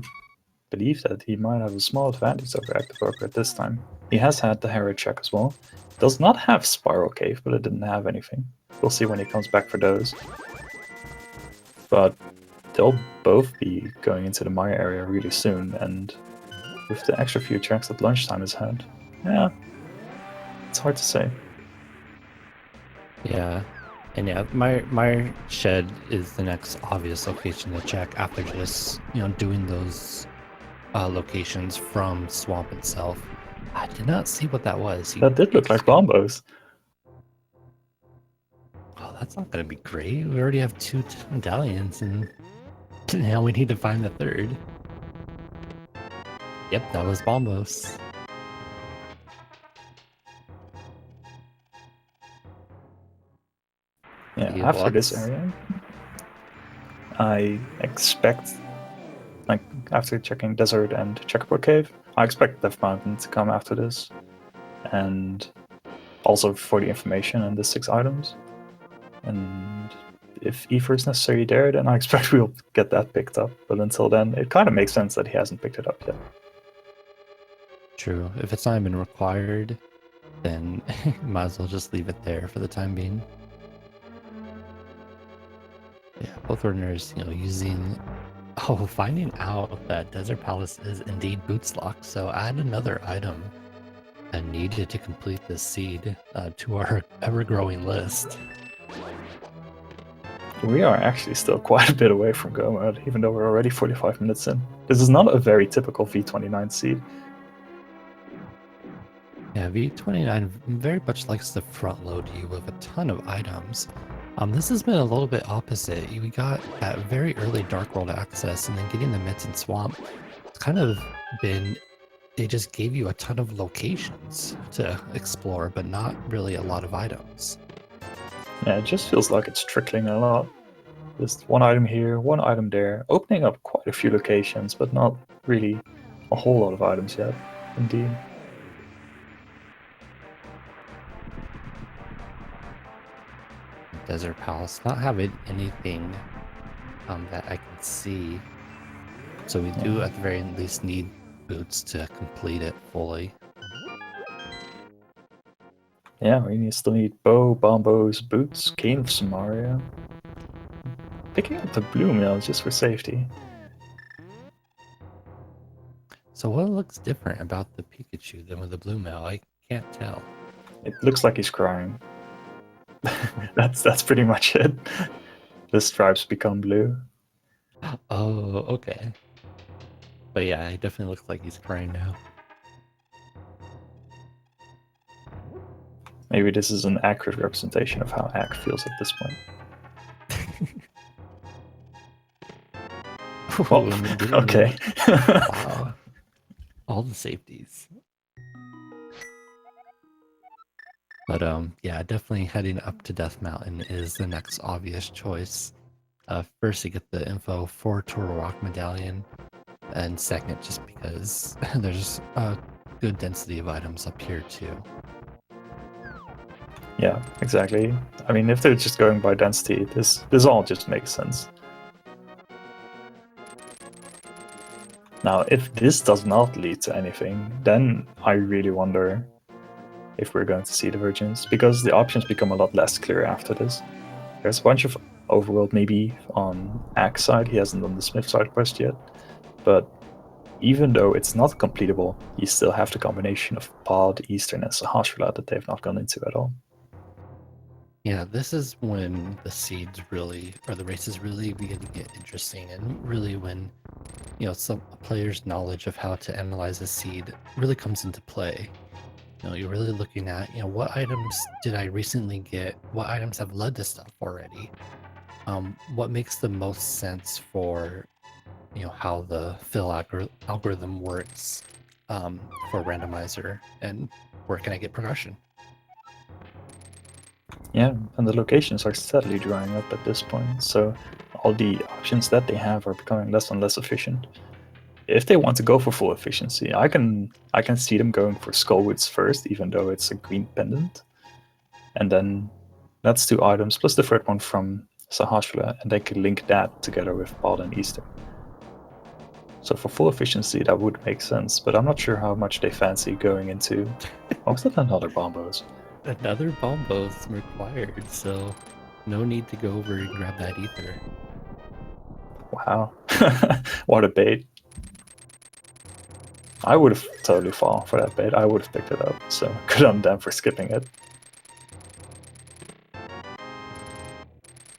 believe that he might have a small advantage over Acktheboker at this time. He has had the Harrow check as well. Does not have Spiral Cave, but it didn't have anything. We'll see when he comes back for those. But they'll both be going into the Maya area really soon, and with the extra few checks that lunchtime has had, yeah, it's hard to say. Yeah. And yeah, my shed is the next obvious location to check after just, doing those locations from Swamp itself. I did not see what that was. That did look like bombos. Oh, that's not going to be great. We already have 2 medallions, and now we need to find the third. Yep, that was bombos. Yeah, after this area, I expect, after checking Desert and Checkerboard Cave, I expect Death Mountain to come after this. And also for the information and the 6 items. And if Ether is necessary there, then I expect we'll get that picked up. But until then, it kind of makes sense that he hasn't picked it up yet. True. If it's not even required, then might as well just leave it there for the time being. Yeah, both runners, using... Oh, finding out that Desert Palace is indeed boots locked, so add another item needed to complete this seed to our ever-growing list. We are actually still quite a bit away from go mode, even though we're already 45 minutes in. This is not a very typical V29 seed. Yeah, V29 very much likes to front load you with a ton of items. This has been a little bit opposite. We got that very early Dark World access, and then getting the Mitten Swamp. It's kind of been... They just gave you a ton of locations to explore, but not really a lot of items. Yeah, it just feels like it's trickling a lot. Just one item here, one item there, opening up quite a few locations, but not really a whole lot of items yet, indeed. Desert Palace not having anything that I can see. So we do at the very least need boots to complete it fully. Yeah, we still need bow, bombos, boots, cane of Samaria. Picking up the blue mail just for safety. So what looks different about the Pikachu than with the blue mail? I can't tell. It looks like he's crying. That's pretty much it. The stripes become blue. Oh, okay. But yeah, it definitely looks like he's crying now. Maybe this is an accurate representation of how Ack feels at this point. Well, okay. Wow. All the safeties. But yeah, definitely heading up to Death Mountain is the next obvious choice. First, you get the info for Turtle Rock Medallion, and second, just because there's a good density of items up here too. Yeah, exactly. I mean, if they're just going by density, this all just makes sense. Now, if this does not lead to anything, then I really wonder if we're going to see divergence, because the options become a lot less clear after this. There's a bunch of overworld maybe on Ack's side, he hasn't done the Smith side quest yet, but even though it's not completable, you still have the combination of Pod, Eastern, and Sahasrahla that they've not gone into at all. Yeah, this is when the seeds really, or the races really begin to get interesting, and really when, some player's knowledge of how to analyze a seed really comes into play. You're really looking at, what items did I recently get? What items have led to stuff already? What makes the most sense for, how the fill algorithm works for Randomizer, and where can I get progression? Yeah, and the locations are steadily drying up at this point, so all the options that they have are becoming less and less efficient. If they want to go for full efficiency, I can see them going for Skullwoods first, even though it's a green pendant. And then that's 2 items, plus the third one from Sahasrahla, and they can link that together with Pod and Eastern. So for full efficiency, that would make sense, but I'm not sure how much they fancy going into... Oh, was that another Bombos? Another Bombos required, so no need to go over and grab that either. Wow. What a bait. I would have totally fallen for that bait. I would have picked it up, so good on them for skipping it.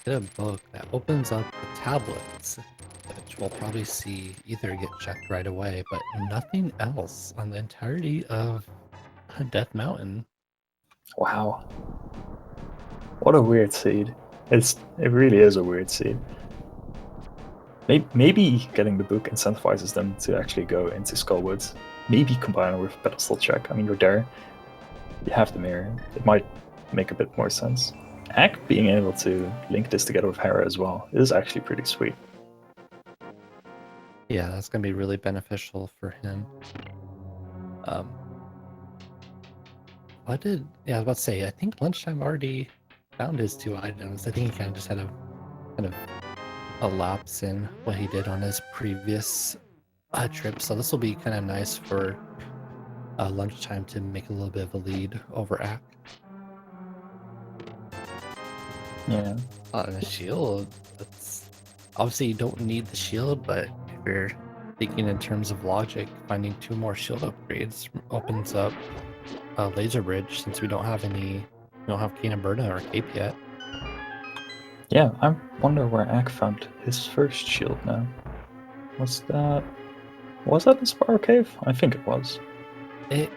Get a book that opens up the tablets, which we'll probably see either get checked right away, but nothing else on the entirety of Death Mountain. Wow. What a weird seed. It really is a weird seed. Maybe getting the book incentivizes them to actually go into Skullwoods. Maybe combine it with a pedestal check. I mean, you're there. You have the mirror. It might make a bit more sense. Ack being able to link this together with Hera as well is actually pretty sweet. Yeah, that's going to be really beneficial for him. I was about to say, I think Lunchtime already found his 2 items. I think he kind of just had a lapse in what he did on his previous trip. So this will be kind of nice for lunchtime to make a little bit of a lead over Ack. Yeah. And a shield, that's obviously you don't need the shield, but if you're thinking in terms of logic, finding 2 more shield upgrades opens up a laser bridge since we don't have Kena Burna or Cape yet. Yeah, I wonder where Ack found his first shield now. Was that in Spiral Cave? I think it was. It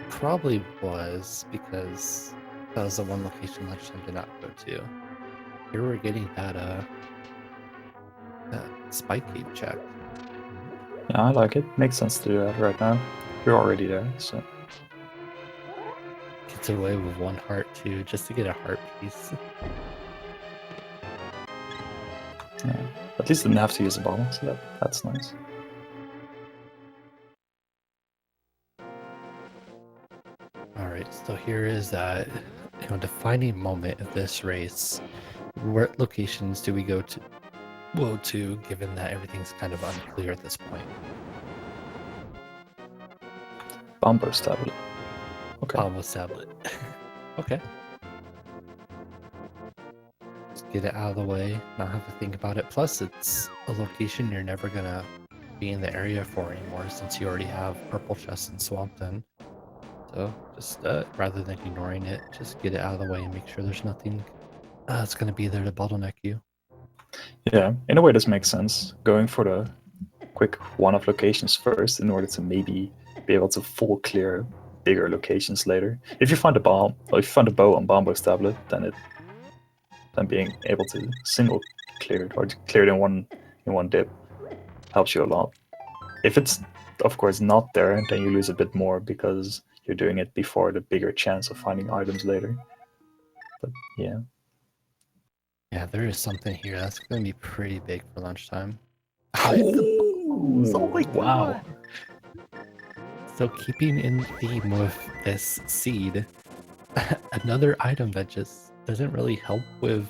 probably was because that was the one location lunchtime did not go to. Here we're getting that spike gate check. Yeah, I like it. Makes sense to do that right now. You're already there, so. Gets away with 1 heart too, just to get a heart piece. Yeah. At least didn't have to use a bottle, so that's nice. Alright, so here is that defining moment of this race. What locations do we go to, given that everything's kind of unclear at this point? Bombo's tablet. Okay. Almost tablet. Okay. Just get it out of the way, not have to think about it. Plus, it's a location you're never gonna be in the area for anymore since you already have Purple Chest and Swampton. So just rather than ignoring it, just get it out of the way and make sure there's nothing that's gonna be there to bottleneck you. Yeah, in a way this makes sense. Going for the quick one-off locations first in order to maybe be able to full clear bigger locations later. If you find a bomb, or if you find a bow on Bombo's tablet, then being able to single clear it or clear it in one dip helps you a lot. If it's of course not there, then you lose a bit more because you're doing it before the bigger chance of finding items later. But yeah. Yeah, there is something here that's gonna be pretty big for lunchtime. Oh my wow. God. So keeping in theme with this seed, another item that just doesn't really help with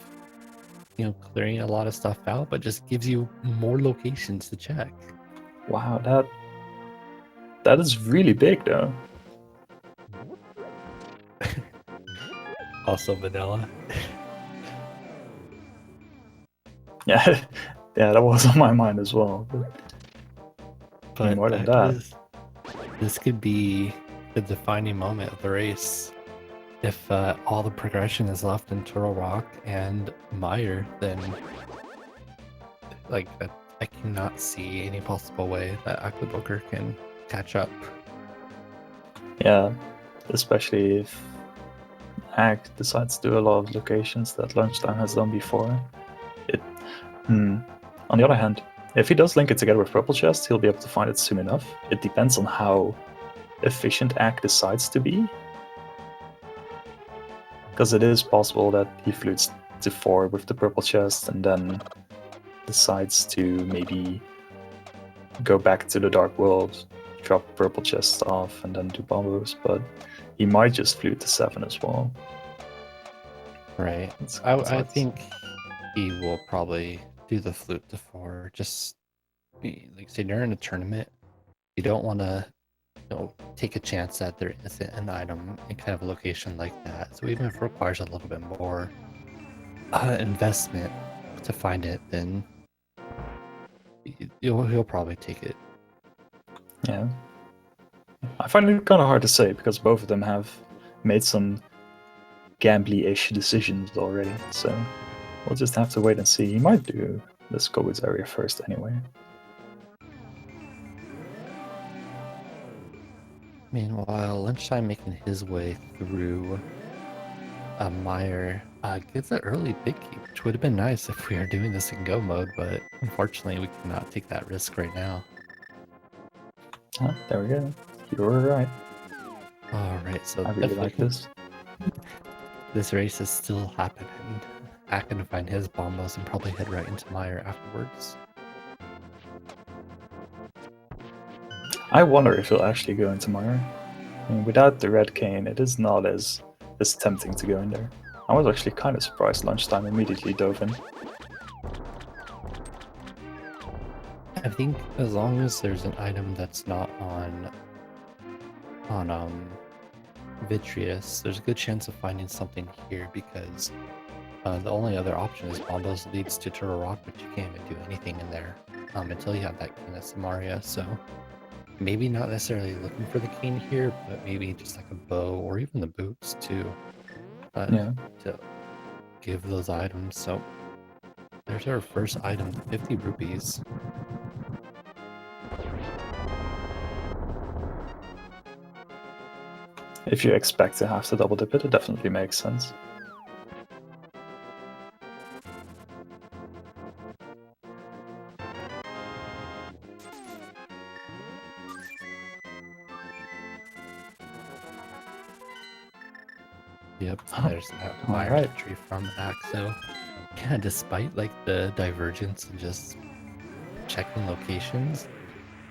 clearing a lot of stuff out, but just gives you more locations to check. Wow, that is really big though. Also vanilla. Yeah, yeah, that was on my mind as well. But more than that. This could be the defining moment of the race. If all the progression is left in Turtle Rock and Mire, then I cannot see any possible way that Acktheboker can catch up. Yeah, especially if Ack decides to do a lot of locations that Lunchtime has done before. On the other hand, if he does link it together with Purple Chest, he'll be able to find it soon enough. It depends on how efficient Ack decides to be. Because it is possible that he flutes to 4 with the Purple Chest and then decides to maybe go back to the Dark World, drop Purple Chest off, and then do bombos, but he might just flute to 7 as well. Right. I think he will probably do the flute to 4. Just like say you're in a tournament, you don't want to take a chance that there isn't an item in kind of a location like that. So even if it requires a little bit more investment to find it, then he'll probably take it. Yeah. I find it kind of hard to say because both of them have made some gambly-ish decisions already, so we'll just have to wait and see. He might do the Scoboots area first anyway. Meanwhile, Lunchtime making his way through Mire gets an early big keep, which would have been nice if we were doing this in go mode, but unfortunately we cannot take that risk right now. There we go. You were right. Alright, so I really like this. This race is still happening. Ack gonna find his bombos and probably head right into Mire afterwards. I wonder if he'll actually go into Mire. I mean, without the red cane, it is not as tempting to go in there. I was actually kind of surprised Lunchtime immediately dove in. I think as long as there's an item that's not on on Vitreous, there's a good chance of finding something here because the only other option is Bombos leads to Turtle Rock, but you can't even do anything in there until you have that Cane of Samaria. So maybe not necessarily looking for the cane here, but maybe just like a bow or even the boots too Yeah. to give those items. So there's our first item, 50 rupees. If you expect to have to double dip it, it definitely makes sense. Yep, there's that fire Alright. entry from Ack. So yeah, despite like the divergence and just checking locations,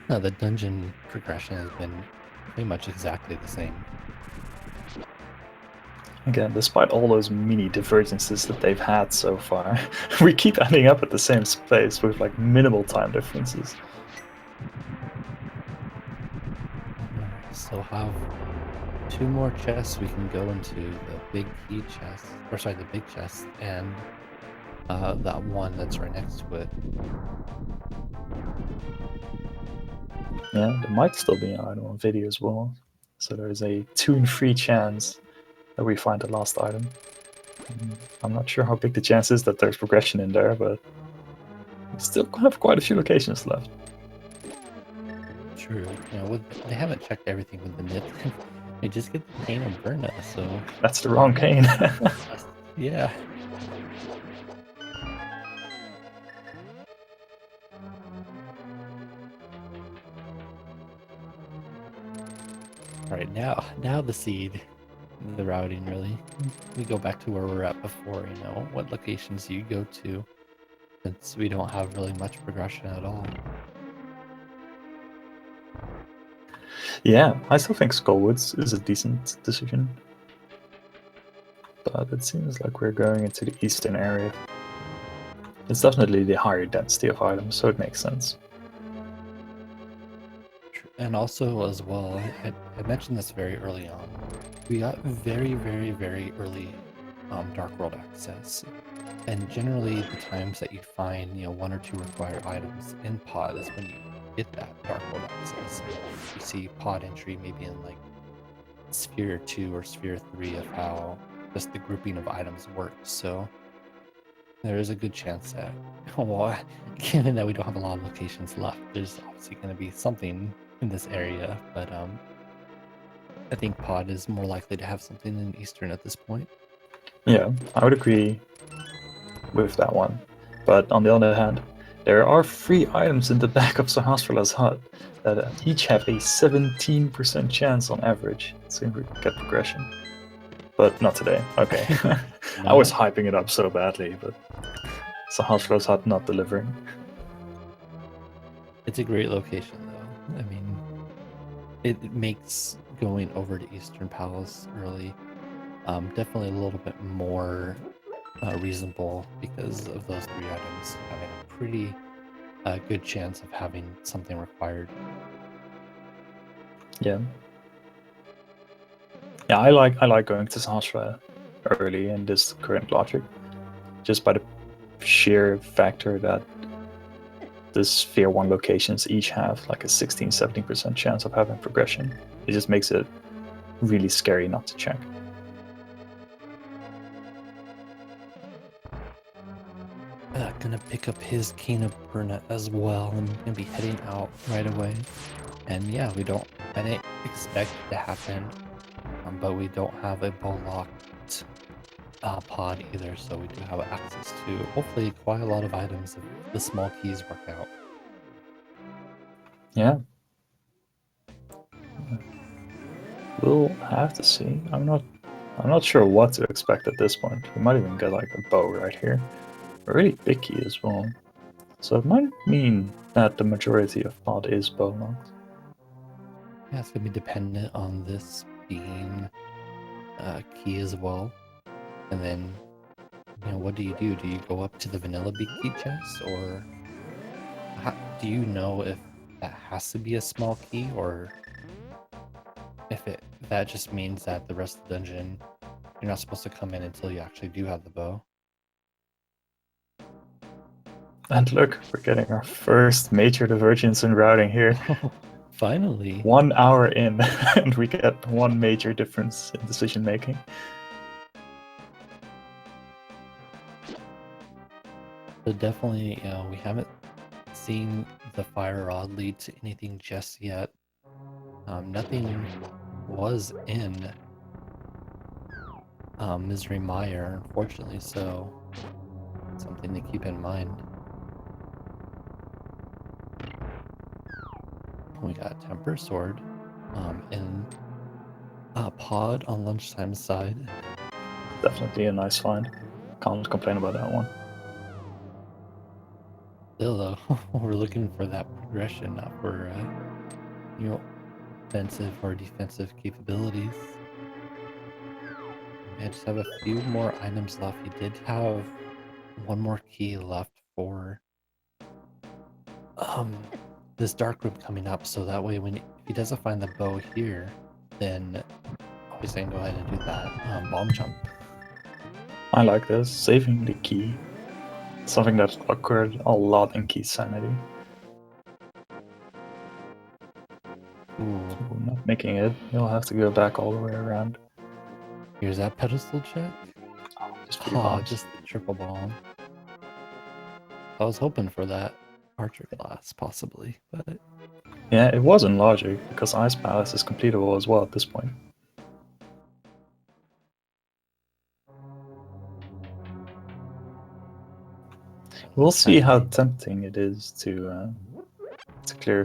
the dungeon progression has been pretty much exactly the same. Again, despite all those mini divergences that they've had so far, we keep ending up at the same place with like minimal time differences. Alright, so have 2 more chests we can go into, the big key chest, or sorry, the big chest, and that one that's right next to it. Yeah, there might still be an item on video as well. So there's a 2 in 3 chance that we find the last item. I'm not sure how big the chance is that there's progression in there, but we still have quite a few locations left. True, you know, they haven't checked everything with the nip. They just get the cane of Burna, so That's the wrong cane. yeah. All right, now the seed, the routing really. We go back to where we were at before. You know, what locations do you go to? Since we don't have really much progression at all. Yeah, I still think Skullwoods is a decent decision. But it seems like we're going into the eastern area. It's definitely the higher density of items, so it makes sense. And also as well, I mentioned this very early on. We got very, very, very early Dark World access. And generally the times that you find, you know, 1 or 2 required items in pod is when you get that Dark World access. You see pod entry maybe in like Sphere 2 or Sphere 3 of how just the grouping of items works. So there is a good chance that, well, given that we don't have a lot of locations left, there's obviously going to be something in this area, but I think pod is more likely to have something in Eastern at this point. Yeah, I would agree with that one. But on the other hand, there are 3 items in the back of Sahasrala's hut that each have a 17% chance on average to get progression. But not today. Okay. I was hyping it up so badly, but Sahasrala's hut not delivering. It's a great location, though. I mean, it makes going over to Eastern Palace early definitely a little bit more reasonable because of those 3 items having a pretty good chance of having something required. Yeah. Yeah, I like going to Sahasrala early in this current logic, just by the sheer factor that the Sphere 1 locations each have like a 16-17% chance of having progression. It just makes it really scary not to check. Gonna pick up his Cane of Burna as well. I'm gonna be heading out right away. And yeah, I didn't expect it to happen, but we don't have a bow locked pod either, so we do have access to hopefully quite a lot of items if the small keys work out. Yeah. We'll have to see. I'm not sure what to expect at this point. We might even get like a bow right here. A really big key as well. So it might mean that the majority of pod is bow locked. Yeah, it's gonna be dependent on this being key as well. And then, you know, what do? Do you go up to the vanilla big key chest, or do you know if that has to be a small key, or that just means that the rest of the dungeon, you're not supposed to come in until you actually do have the bow. And look, we're getting our first major divergence in routing here. Finally. 1 hour in, and we get one major difference in decision making. So definitely, we haven't seen the fire rod lead to anything just yet. Nothing was in Misery Mire, unfortunately, so something to keep in mind. We got Temper Sword in a pod on Lunchtime side. Definitely a nice find. Can't complain about that one. Still, though, we're looking for that progression, not for offensive or defensive capabilities. I just have a few more items left. He did have one more key left for this dark room coming up, so that way if he doesn't find the bow here, then he's gonna go ahead and do that bomb jump. I like this, saving the key. Something that occurred a lot in Key's sanity. Ooh, Not making it. You'll have to go back all the way around. here's that pedestal check. Just a few bombs. Just the triple bomb. I was hoping for that archer class, possibly, but Yeah, it was in logic, because Ice Palace is completable as well at this point. We'll see how tempting it is to clear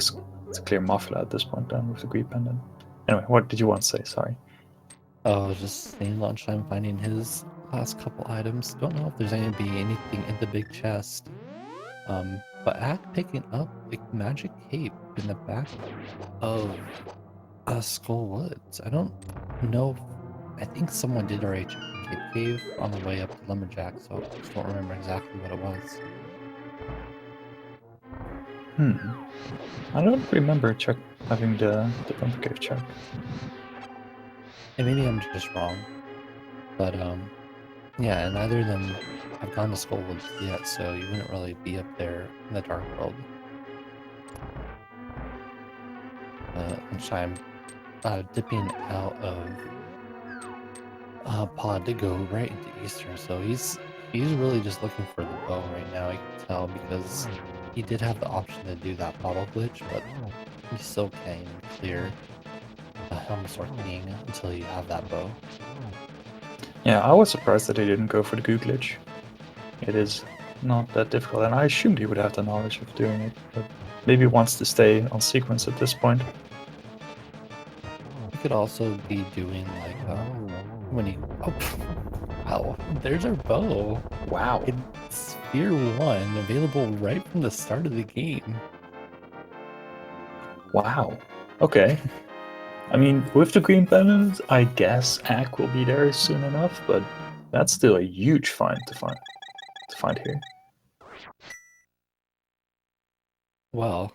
Muffler at this point then with the Greed Pendant. Anyway, what did you want to say? Sorry. oh, just seeing Lunchtime finding his last couple items. Don't know if there's going to be anything in the big chest. But Ack picking up like magic cape in the back of Skull Woods. I don't know. I think someone did already check the Cape Cave on the way up to Lumberjack, so I just don't remember exactly what it was. I don't remember having the Bumper Cave check. And maybe I'm just wrong. But yeah, and neither of them have gone to Skull Woods yet, so you wouldn't really be up there in the Dark World. I'm dipping out of pod to go right into Eastern, so he's really just looking for the bow right now. I can tell because he did have the option to do that bottle glitch, but he still can't even clear Helmsort King until you have that bow. Yeah, I was surprised that he didn't go for the goo glitch. It is not that difficult, and I assumed he would have the knowledge of doing it, but maybe wants to stay on sequence at this point. He could also be doing like when he wow, there's our bow. Wow. It's Sphere 1, available right from the start of the game. Wow. Okay. I mean, with the green pendant, I guess Ack will be there soon enough, but that's still a huge find to find here. Well,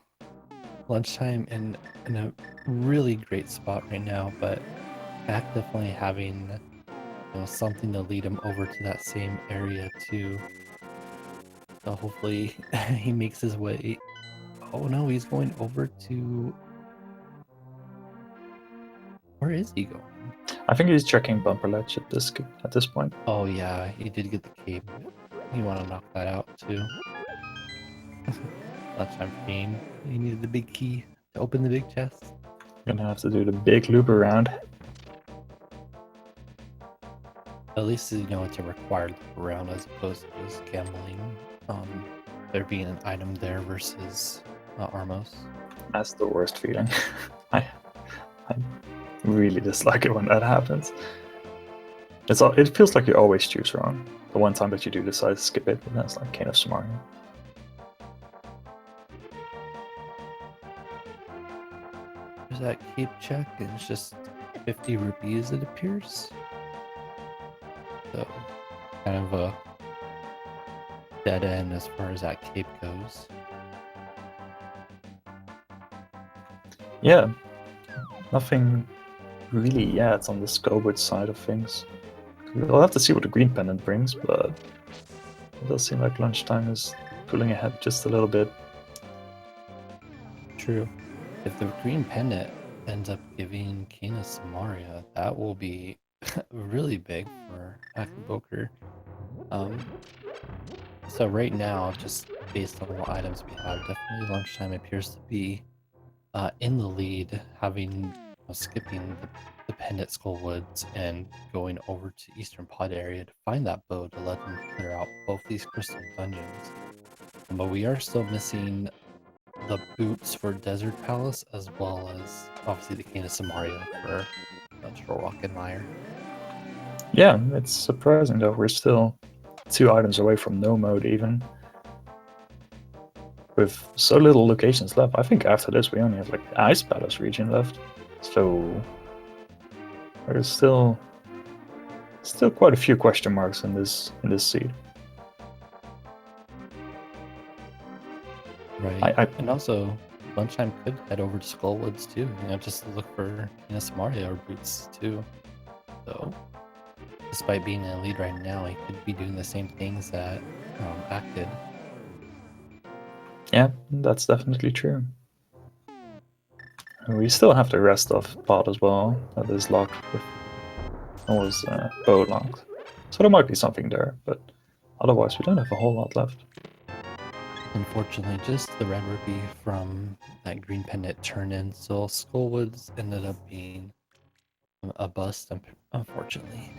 Lunchtime in a really great spot right now, but Ack definitely having something to lead him over to that same area too. So hopefully he makes his way. Oh no, he's going over to. Where is he going? I think he's checking Bumper Ledge at this point. Oh yeah, he did get the cape. You want to knock that out too. Lunchtime Fiend. He needed the big key to open the big chest. Gonna have to do the big loop around. At least it's a required loop around as opposed to just gambling. There being an item there versus Armos. That's the worst feeling. I really dislike it when that happens. It feels like you always choose wrong. The one time that you do decide to skip it, and that's like kind of smart. There's that cape check, and it's just 50 rupees, it appears. So, kind of a dead end as far as that cape goes. Yeah, nothing really, yeah, it's on the Scobert side of things. We'll have to see what the green pendant brings, but it does seem like lunchtime is pulling ahead just a little bit. True. If the green pendant ends up giving Kina Samaria, that will be really big for Acktheboker. So right now, just based on what items we have, definitely lunchtime appears to be in the lead, having skipping the pendant skull woods and going over to eastern pod area to find that bow to let them clear out both these crystal dungeons. But we are still missing the boots for Desert Palace, as well as obviously the Cane of Samaria for Troll Rock and Mire. Yeah, it's surprising though. We're still 2 items away from no mode even. With so little locations left. I think after this we only have like Ice Palace region left. So there's still quite a few question marks in this seed. Right. And also lunchtime could head over to Skullwoods too, just to look for Samaria or boots too. So despite being in the lead right now, he could be doing the same things that Ack did. Yeah, that's definitely true. We still have the rest of pod as well that is locked with was bow locked. So there might be something there, but otherwise we don't have a whole lot left. Unfortunately, just the red rupee from that green pendant turned in, so Skullwoods ended up being a bust, unfortunately.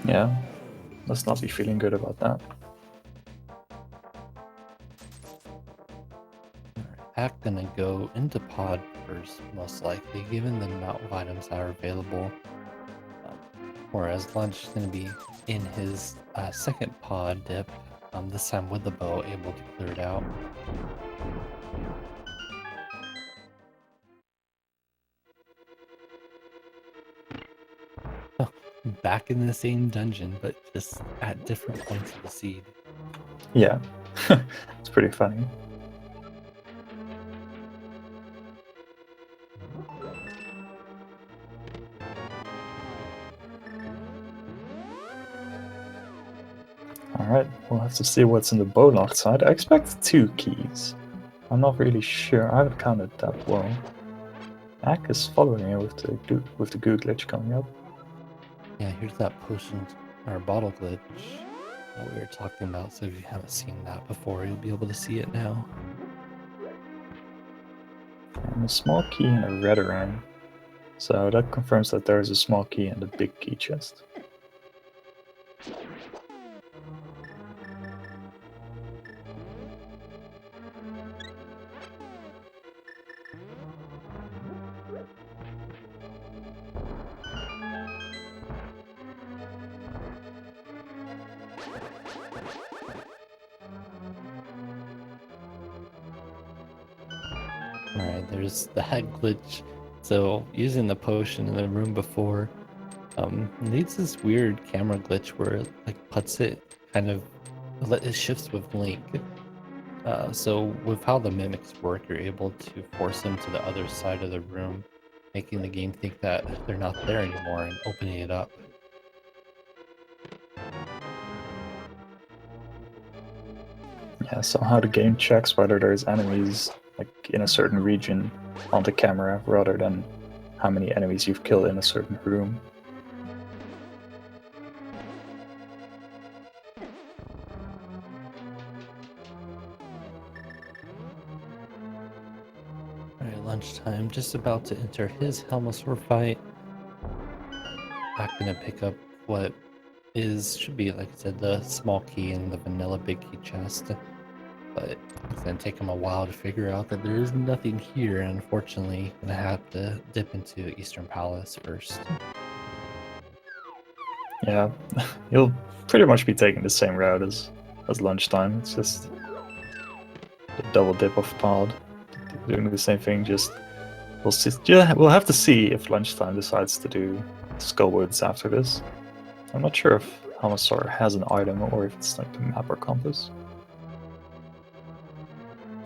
Yeah, let's not be feeling good about that. Ack gonna go into pod first, most likely, given the amount of items that are available. Whereas Lunch is gonna be in his second pod dip, this time with the bow, able to clear it out. Back in the same dungeon, but just at different points of the seed. Yeah, it's pretty funny. Alright, we'll have to see what's in the bow locked side. I expect 2 keys. I'm not really sure. I haven't counted that well. Ack is following me with the goo glitch coming up. Yeah, here's that potion or bottle glitch that we were talking about. So if you haven't seen that before, you'll be able to see it now. And a small key and a red urn. So that confirms that there is a small key in the big key chest. Alright, there's that glitch. So using the potion in the room before leads this weird camera glitch where it like puts it kind of it shifts with Link. So with how the mimics work, you're able to force them to the other side of the room, making the game think that they're not there anymore and opening it up. Yeah, somehow the game checks whether there's enemies like in a certain region on the camera rather than how many enemies you've killed in a certain room. Alright, lunchtime, just about to enter his Helmosaur fight. Not gonna pick up what should be, like I said, the small key in the vanilla big key chest. But it's gonna take him a while to figure out that there is nothing here, and unfortunately gonna have to dip into Eastern Palace first. Yeah, you'll pretty much be taking the same route as lunchtime. It's just a double dip of pod, doing the same thing. Just we'll have to see if lunchtime decides to do Skullwoods after this. I'm not sure if Helmosaur has an item or if it's like the map or compass.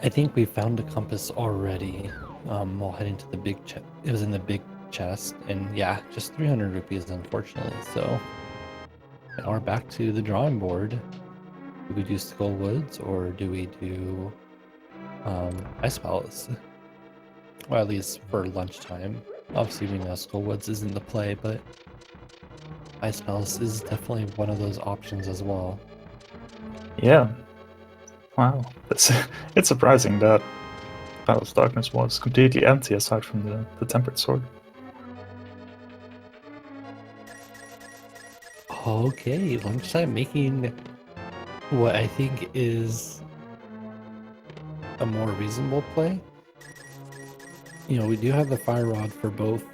I think we found a compass already while heading to the big chest. It was in the big chest, and yeah, just 300 rupees, unfortunately. So now we're back to the drawing board. Do we do Skull Woods or do we do Ice Palace? Well, at least for lunchtime. Obviously, we know Skull Woods isn't the play, but Ice Palace is definitely one of those options as well. Yeah. Wow. It's surprising that Battle of Darkness was completely empty aside from the Tempered Sword. Okay, lunchtime making what I think is a more reasonable play. You know, we do have the Fire Rod for both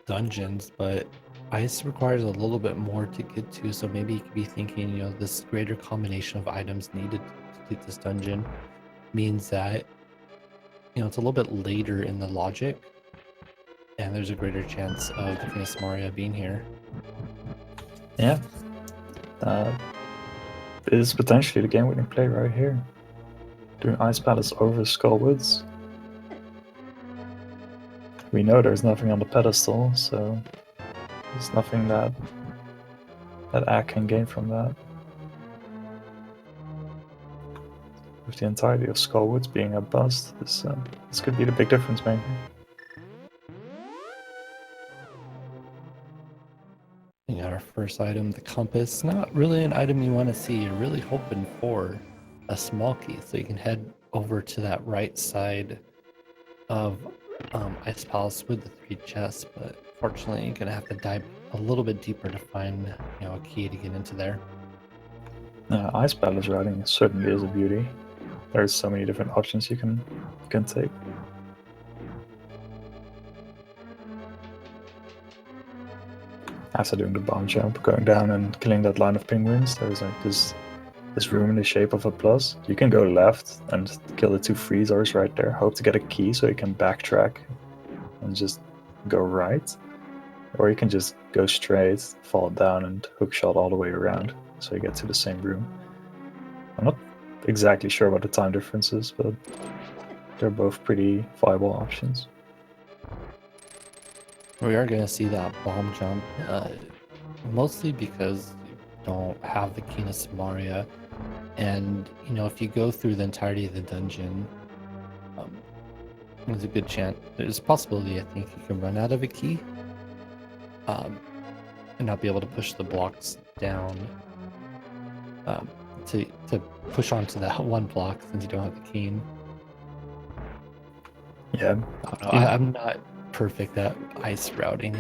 dungeons, but Ice requires a little bit more to get to, so maybe you could be thinking, you know, this greater combination of items needed to complete this dungeon means that, you know, it's a little bit later in the logic, and there's a greater chance of the King of Samaria being here. Yeah. Is potentially the game-winning play right here. Doing Ice Palace over Skull Woods. We know there's nothing on the pedestal, so there's nothing that Ack can gain from that. With the entirety of Skull Woods being a bust, this could be the big difference maker. You got our first item, the compass. Not really an item you want to see. You're really hoping for a small key, so you can head over to that right side of Ice Palace with the 3 chests, but fortunately you're gonna have to dive a little bit deeper to find, you know, a key to get into there. Ice Palace routing certainly is a beauty. There's so many different options you can take. After doing the bomb jump, going down and killing that line of penguins, there's like this room in the shape of a plus. You can go left and kill the 2 freezers right there, hope to get a key so you can backtrack and just go right. Or you can just go straight, fall down, and hookshot all the way around so you get to the same room. I'm not exactly sure what the time difference is, but they're both pretty viable options. We are gonna see that bomb jump, mostly because you don't have the key to Samaria, and you know, if you go through the entirety of the dungeon, there's a good chance, there's a possibility, I think, you can run out of a key, and not be able to push the blocks down, to push onto that one block since you don't have the key. Yeah. I don't know, I'm not perfect at ice routing.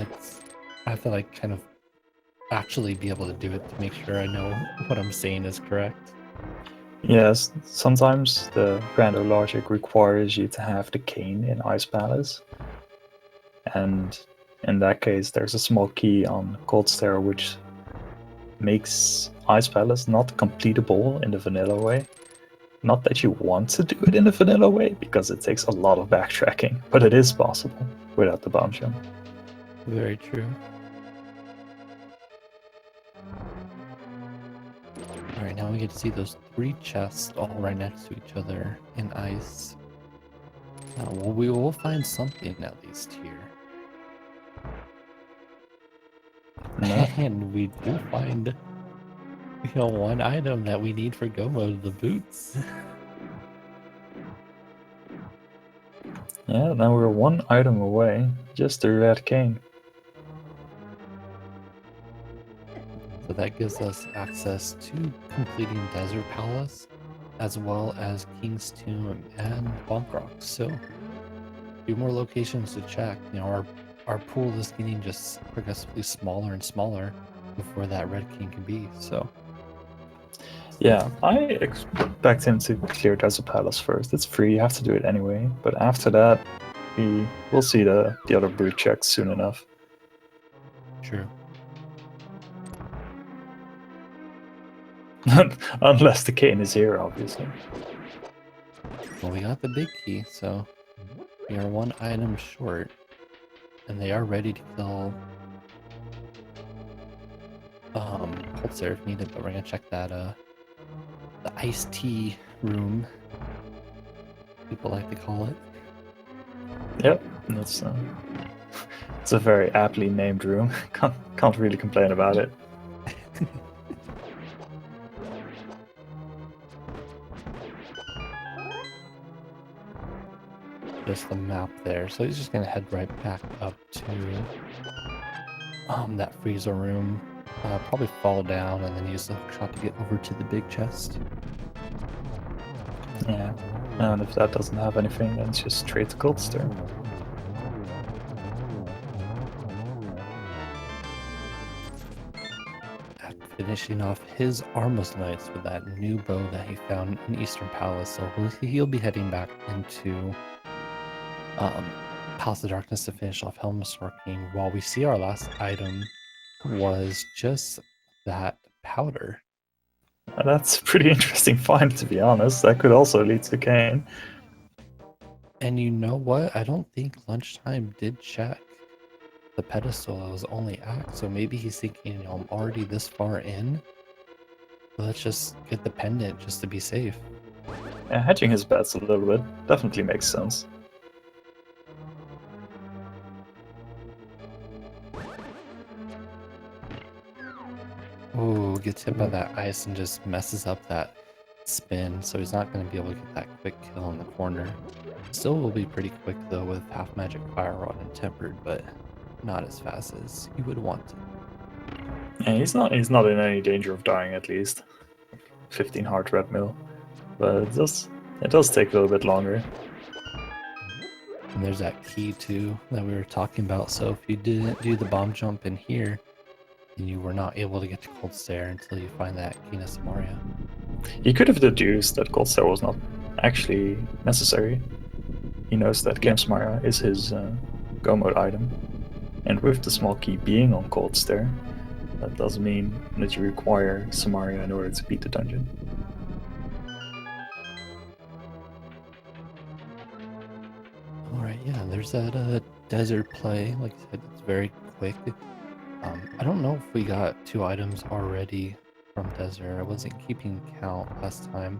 I have to like kind of actually be able to do it to make sure I know what I'm saying is correct. Yes, sometimes the rando logic requires you to have the cane in Ice Palace, and in that case there's a small key on Cold Stair which makes Ice Palace not completable in the vanilla way. Not that you want to do it in the vanilla way, because it takes a lot of backtracking, but it is possible without the bomb jump. Very true. Alright, now we get to see those 3 chests all right next to each other in ice. Well, we will find something at least here. No. And we do find, you know, one item that we need for go mode, the boots. Yeah, now we're 1 item away, just the red cane. So that gives us access to completing Desert Palace, as well as King's Tomb and Bonk Rock. So, a few more locations to check. You know, our pool is getting just progressively smaller and smaller before that Red King can be. So, Yeah, I expect him to clear Desert Palace first. It's free, you have to do it anyway. But after that, we'll see the other brute checks soon enough. true. Unless the cane is here, obviously. Well, we got the big key, so we are 1 item short, and they are ready to kill Cold Stair if needed. But we're gonna check that the iced tea room, people like to call it. Yep, And it's a very aptly named room. Can't really complain about it. Just the map there. So he's just gonna head right back up to that freezer room. Probably fall down and then use the hook shot to get over to the big chest. Yeah. And if that doesn't have anything, then it's just straight to Coldster. Finishing off his Armless Knights with that new bow that he found in Eastern Palace. So he'll be heading back into Palace of Darkness to finish off Helmsor King, while we see our last item was just that powder. That's a pretty interesting find, to be honest. That could also lead to Kane. And you know what? I don't think Lunchtime did check the pedestal that was only Act, so maybe he's thinking, I'm already this far in. Let's just get the pendant just to be safe. Yeah, hedging his bets a little bit definitely makes sense. Ooh, gets hit by that ice and just messes up that spin, so he's not going to be able to get that quick kill in the corner. Still will be pretty quick though with half magic fire rod and tempered, but not as fast as you would want to. Yeah, he's not in any danger of dying, at least. 15 heart red mill. But it does take a little bit longer. And there's that key too that we were talking about. So if you didn't do the bomb jump in here, then you were not able to get to Cold Stare until you find that Key to Samaria. He could have deduced that Cold Stare was not actually necessary. He knows that Game Samaria is his go mode item. And with the small key being on Cold Stare, that does mean that you require Samaria in order to beat the dungeon. Alright, yeah, there's that desert play. Like I said, it's very quick. I don't know if we got 2 items already from desert. I wasn't keeping count last time.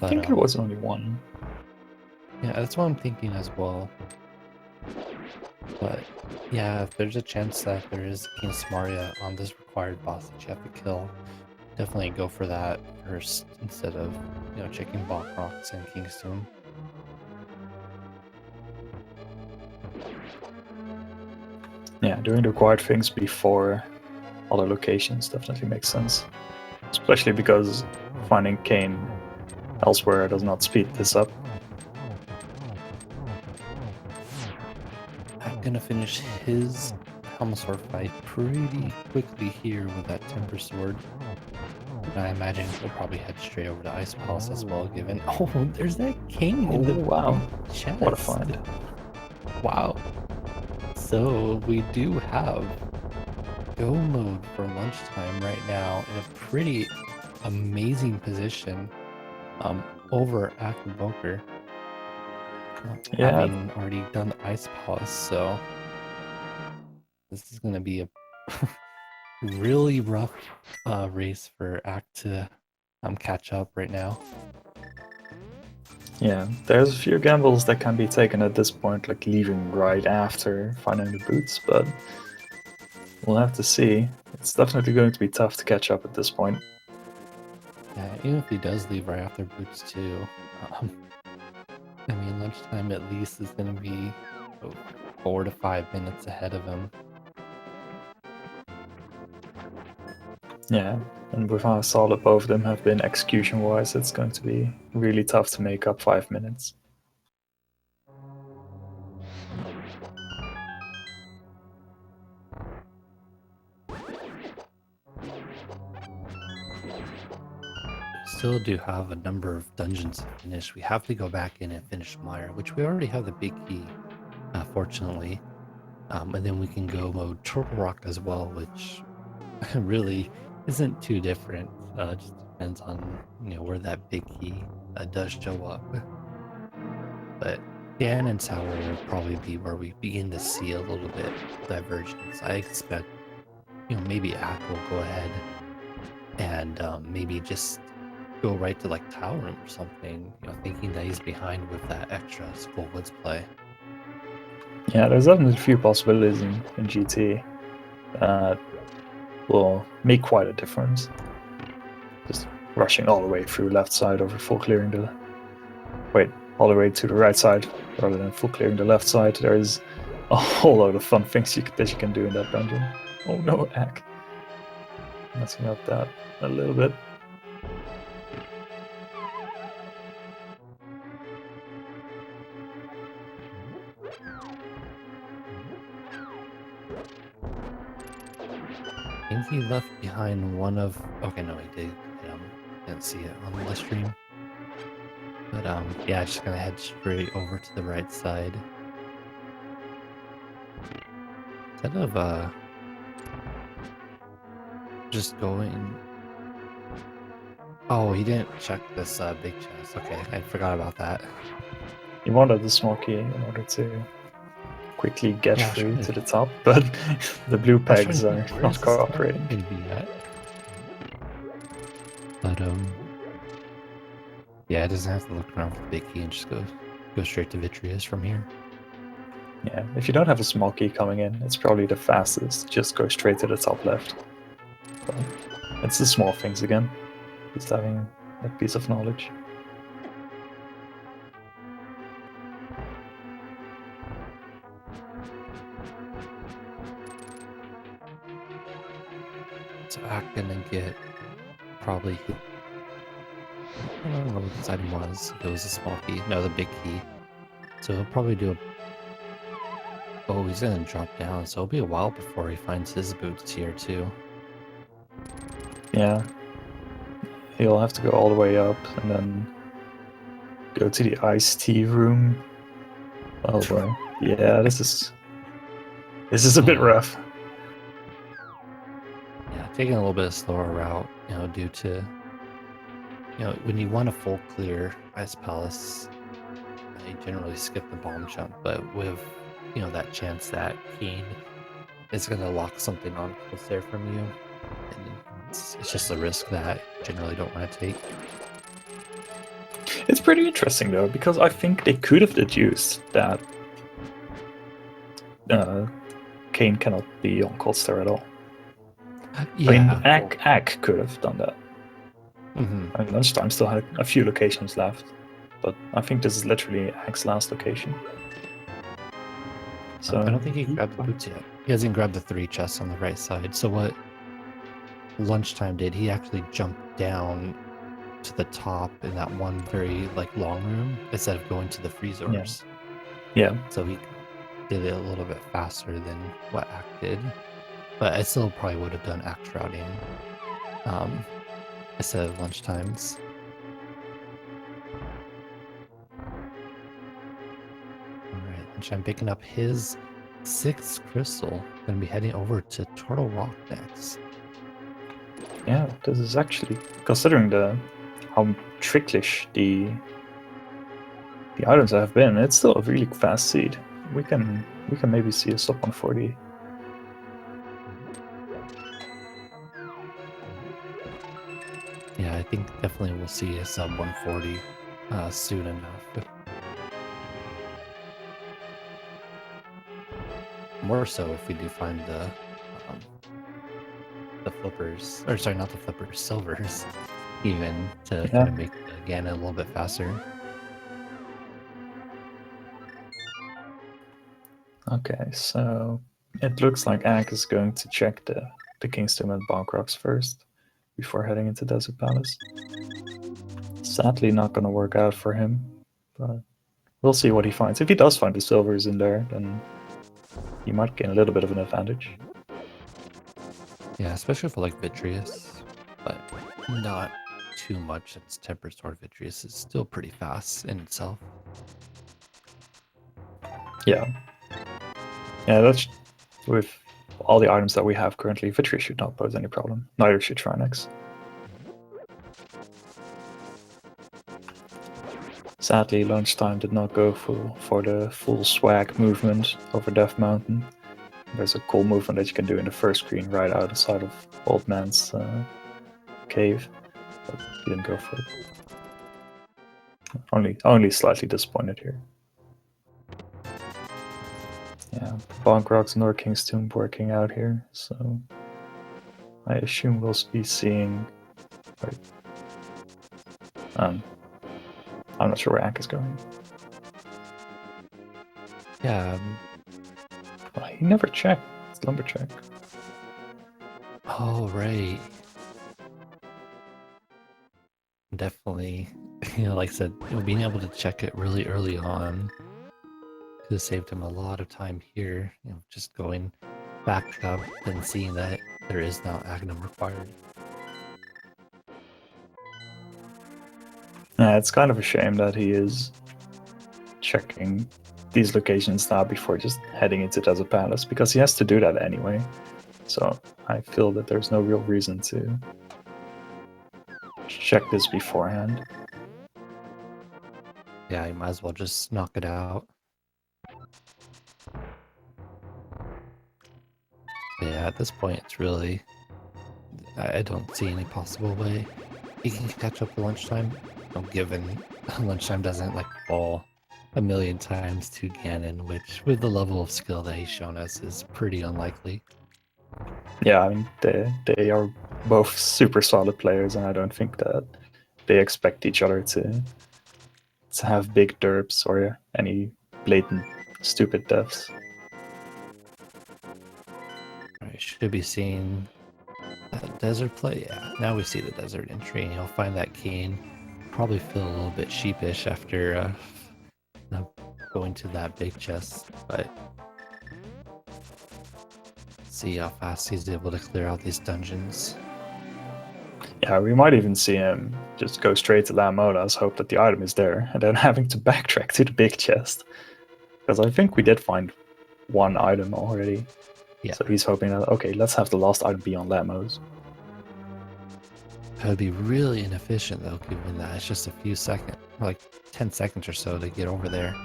I think it was only 1. Yeah, that's what I'm thinking as well. But yeah, if there's a chance that there is King Samaria on this required boss that you have to kill, definitely go for that first instead of, checking Bach Rocks and King's Tomb. Yeah, doing the required things before other locations definitely makes sense. Especially because finding Kane elsewhere does not speed this up. I'm gonna finish his Helmsor fight pretty quickly here with that Temper Sword. And I imagine he'll probably head straight over to Ice Palace as well, given... Oh, there's that King in the wow. chest. What a find. Wow. So we do have go mode for lunchtime right now in a pretty amazing position over Acktheboker. Yeah. Having already done the Ice Palace, so this is going to be a really rough race for Act to catch up right now. Yeah, there's a few gambles that can be taken at this point, like leaving right after finding the boots, but we'll have to see. It's definitely going to be tough to catch up at this point. Yeah, even if he does leave right after boots too. I mean, lunchtime at least is going to be 4 to 5 minutes ahead of him. Yeah, and with how solid both of them have been execution-wise, it's going to be really tough to make up 5 minutes. Still do have a number of dungeons to finish. We have to go back in and finish Mire, which we already have the big key, fortunately. And then we can go mode Turtle Rock as well, which really isn't too different. Just depends on where that big key does show up. But Dan and Sour will probably be where we begin to see a little bit divergence. I expect maybe Ack will go ahead and maybe just go right to like Tile Room or something, thinking that he's behind with that extra Skull Woods play. Yeah, there's definitely a few possibilities in GT that will make quite a difference. Just rushing all the way through left side over full clearing the... Wait, all the way to the right side rather than full clearing the left side. There's a whole lot of fun things that you can do in that dungeon. Oh no, Ack. Messing up that a little bit. I think he left behind one of... Okay, no, he did. Didn't see it on the stream. But yeah, just gonna head straight over to the right side. Instead of just going... Oh, he didn't check this big chest. Okay, I forgot about that. You wanted the small key in order to quickly get Yeah, I was through trying to to... the top, but the blue I was trying pegs to are think, where not is this guy cooperating. going to be at? But yeah, it doesn't have to look around for the big key and just go straight to Vitreous from here. Yeah, if you don't have a small key coming in, it's probably the fastest. Just go straight to the top left. But it's the small things again. Just having that piece of knowledge. So I'm gonna get probably... I don't know what this item was. If it was a small key. No, the big key. So he'll probably do a... Oh, he's gonna drop down, so it'll be a while before he finds his boots here too. Yeah. He'll have to go all the way up and then go to the iced tea room. Oh boy. Yeah, this is a bit rough. Yeah, taking a little bit of slower route, due to, when you want a full clear Ice Palace, you generally skip the bomb jump, but with, that chance that Keen is going to lock something on close there from you, and it's just a risk that you generally don't want to take. It's pretty interesting though, because I think they could have deduced that Kane cannot be on cold stare at all. Yeah. I mean, Ack could have done that. Mm-hmm. I mean, Lunchtime still had a few locations left, but I think this is literally Ack's last location. So I don't think he grabbed the boots yet. He hasn't grabbed the 3 chests on the right side. So what Lunchtime did, he actually jumped down to the top in that one very long room instead of going to the freezers. Yeah. So he did it a little bit faster than what Ack did. But I still probably would have done Act routing instead of Lunchtimes. Alright, Lunchtime picking up his 6th crystal. Gonna be heading over to Turtle Rock next. Yeah, this is actually, considering how tricklish the items have been, it's still a really fast seed. We can maybe see a sub 140. Yeah, I think definitely we'll see a sub 140 soon enough. More so if we do find the flippers, or sorry, not the flippers, silvers, even to kind of make the Ganon a little bit faster. Okay, so it looks like Ack is going to check the Kingdom and Bonk Rocks first before heading into Desert Palace. Sadly, not going to work out for him, but we'll see what he finds. If he does find the silvers in there, then he might gain a little bit of an advantage. Yeah, especially for Vitreous, but not too much. It's Tempered Sword Vitreous is still pretty fast in itself. Yeah. Yeah, that's with all the items that we have currently, Vitreous should not pose any problem. Neither should Trinex. Sadly, Lunchtime did not go for the full swag movement over Death Mountain. There's a cool movement that you can do in the first screen right outside of Old Man's cave, but he didn't go for it. Only slightly disappointed here. Yeah, Bonk Rocks nor King's Tomb working out here, so I assume we'll be seeing. Like, I'm not sure where Ack is going. Yeah. Well, he never checked. It's Lumberjack. Oh, right. Definitely. Like I said, being able to check it really early on could have saved him a lot of time here. Just going back up and seeing that there is now Agnum required. Yeah, it's kind of a shame that he is checking these locations now before just heading into Desert Palace, because he has to do that anyway. So I feel that there's no real reason to check this beforehand. Yeah, you might as well just knock it out. Yeah, at this point, it's really... I don't see any possible way he can catch up to lunchtime. Given lunchtime doesn't like fall a million times to Ganon, which with the level of skill that he's shown us is pretty unlikely. Yeah, I mean, they are both super solid players, and I don't think that they expect each other to have big derps or any blatant stupid deaths. Alright, should be seeing that desert play. Yeah, now we see the desert entry, and he'll find that cane. Probably feel a little bit sheepish after going to that big chest, but see how fast he's able to clear out these dungeons. Yeah, we might even see him just go straight to Lamolas, hope that the item is there, and then having to backtrack to the big chest. Because I think we did find one item already. Yeah. So he's hoping that, okay, let's have the last item be on Lamos. It would be really inefficient though, given that it's just a few seconds, like 10 seconds or so to get over there.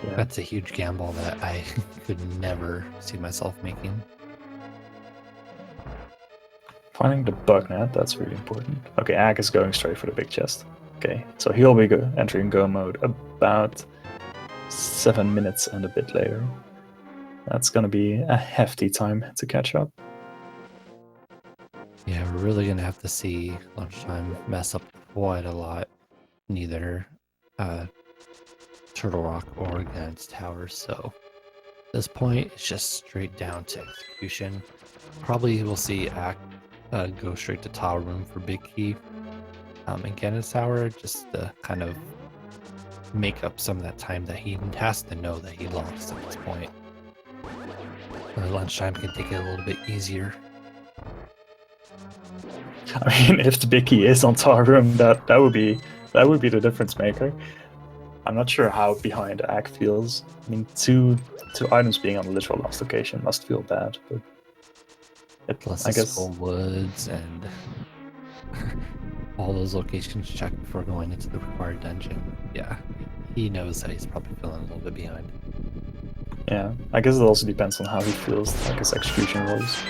Yeah. That's a huge gamble that I could never see myself making. Finding the bug net, that's really important. Okay, Ack is going straight for the big chest. Okay, so he'll be entering go mode about 7 minutes and a bit later. That's gonna be a hefty time to catch up. Yeah, we're really gonna have to see lunchtime mess up quite a lot. Neither Turtle Rock or against towers, so at this point it's just straight down to execution. Probably we'll see Ack go straight to Tower Room for Big Key. And Ganon's Tower just to kind of make up some of that time that he has to know that he lost at this point. Lunchtime can take it a little bit easier. I mean, if the big key is on Tower Room, that would be the difference maker. I'm not sure how behind Ack feels. I mean, two items being on the literal last location must feel bad, but Plus I the guess Skull Woods and all those locations checked before going into the required dungeon. Yeah, he knows that he's probably feeling a little bit behind. yeah, I guess it also depends on how he feels like his execution was.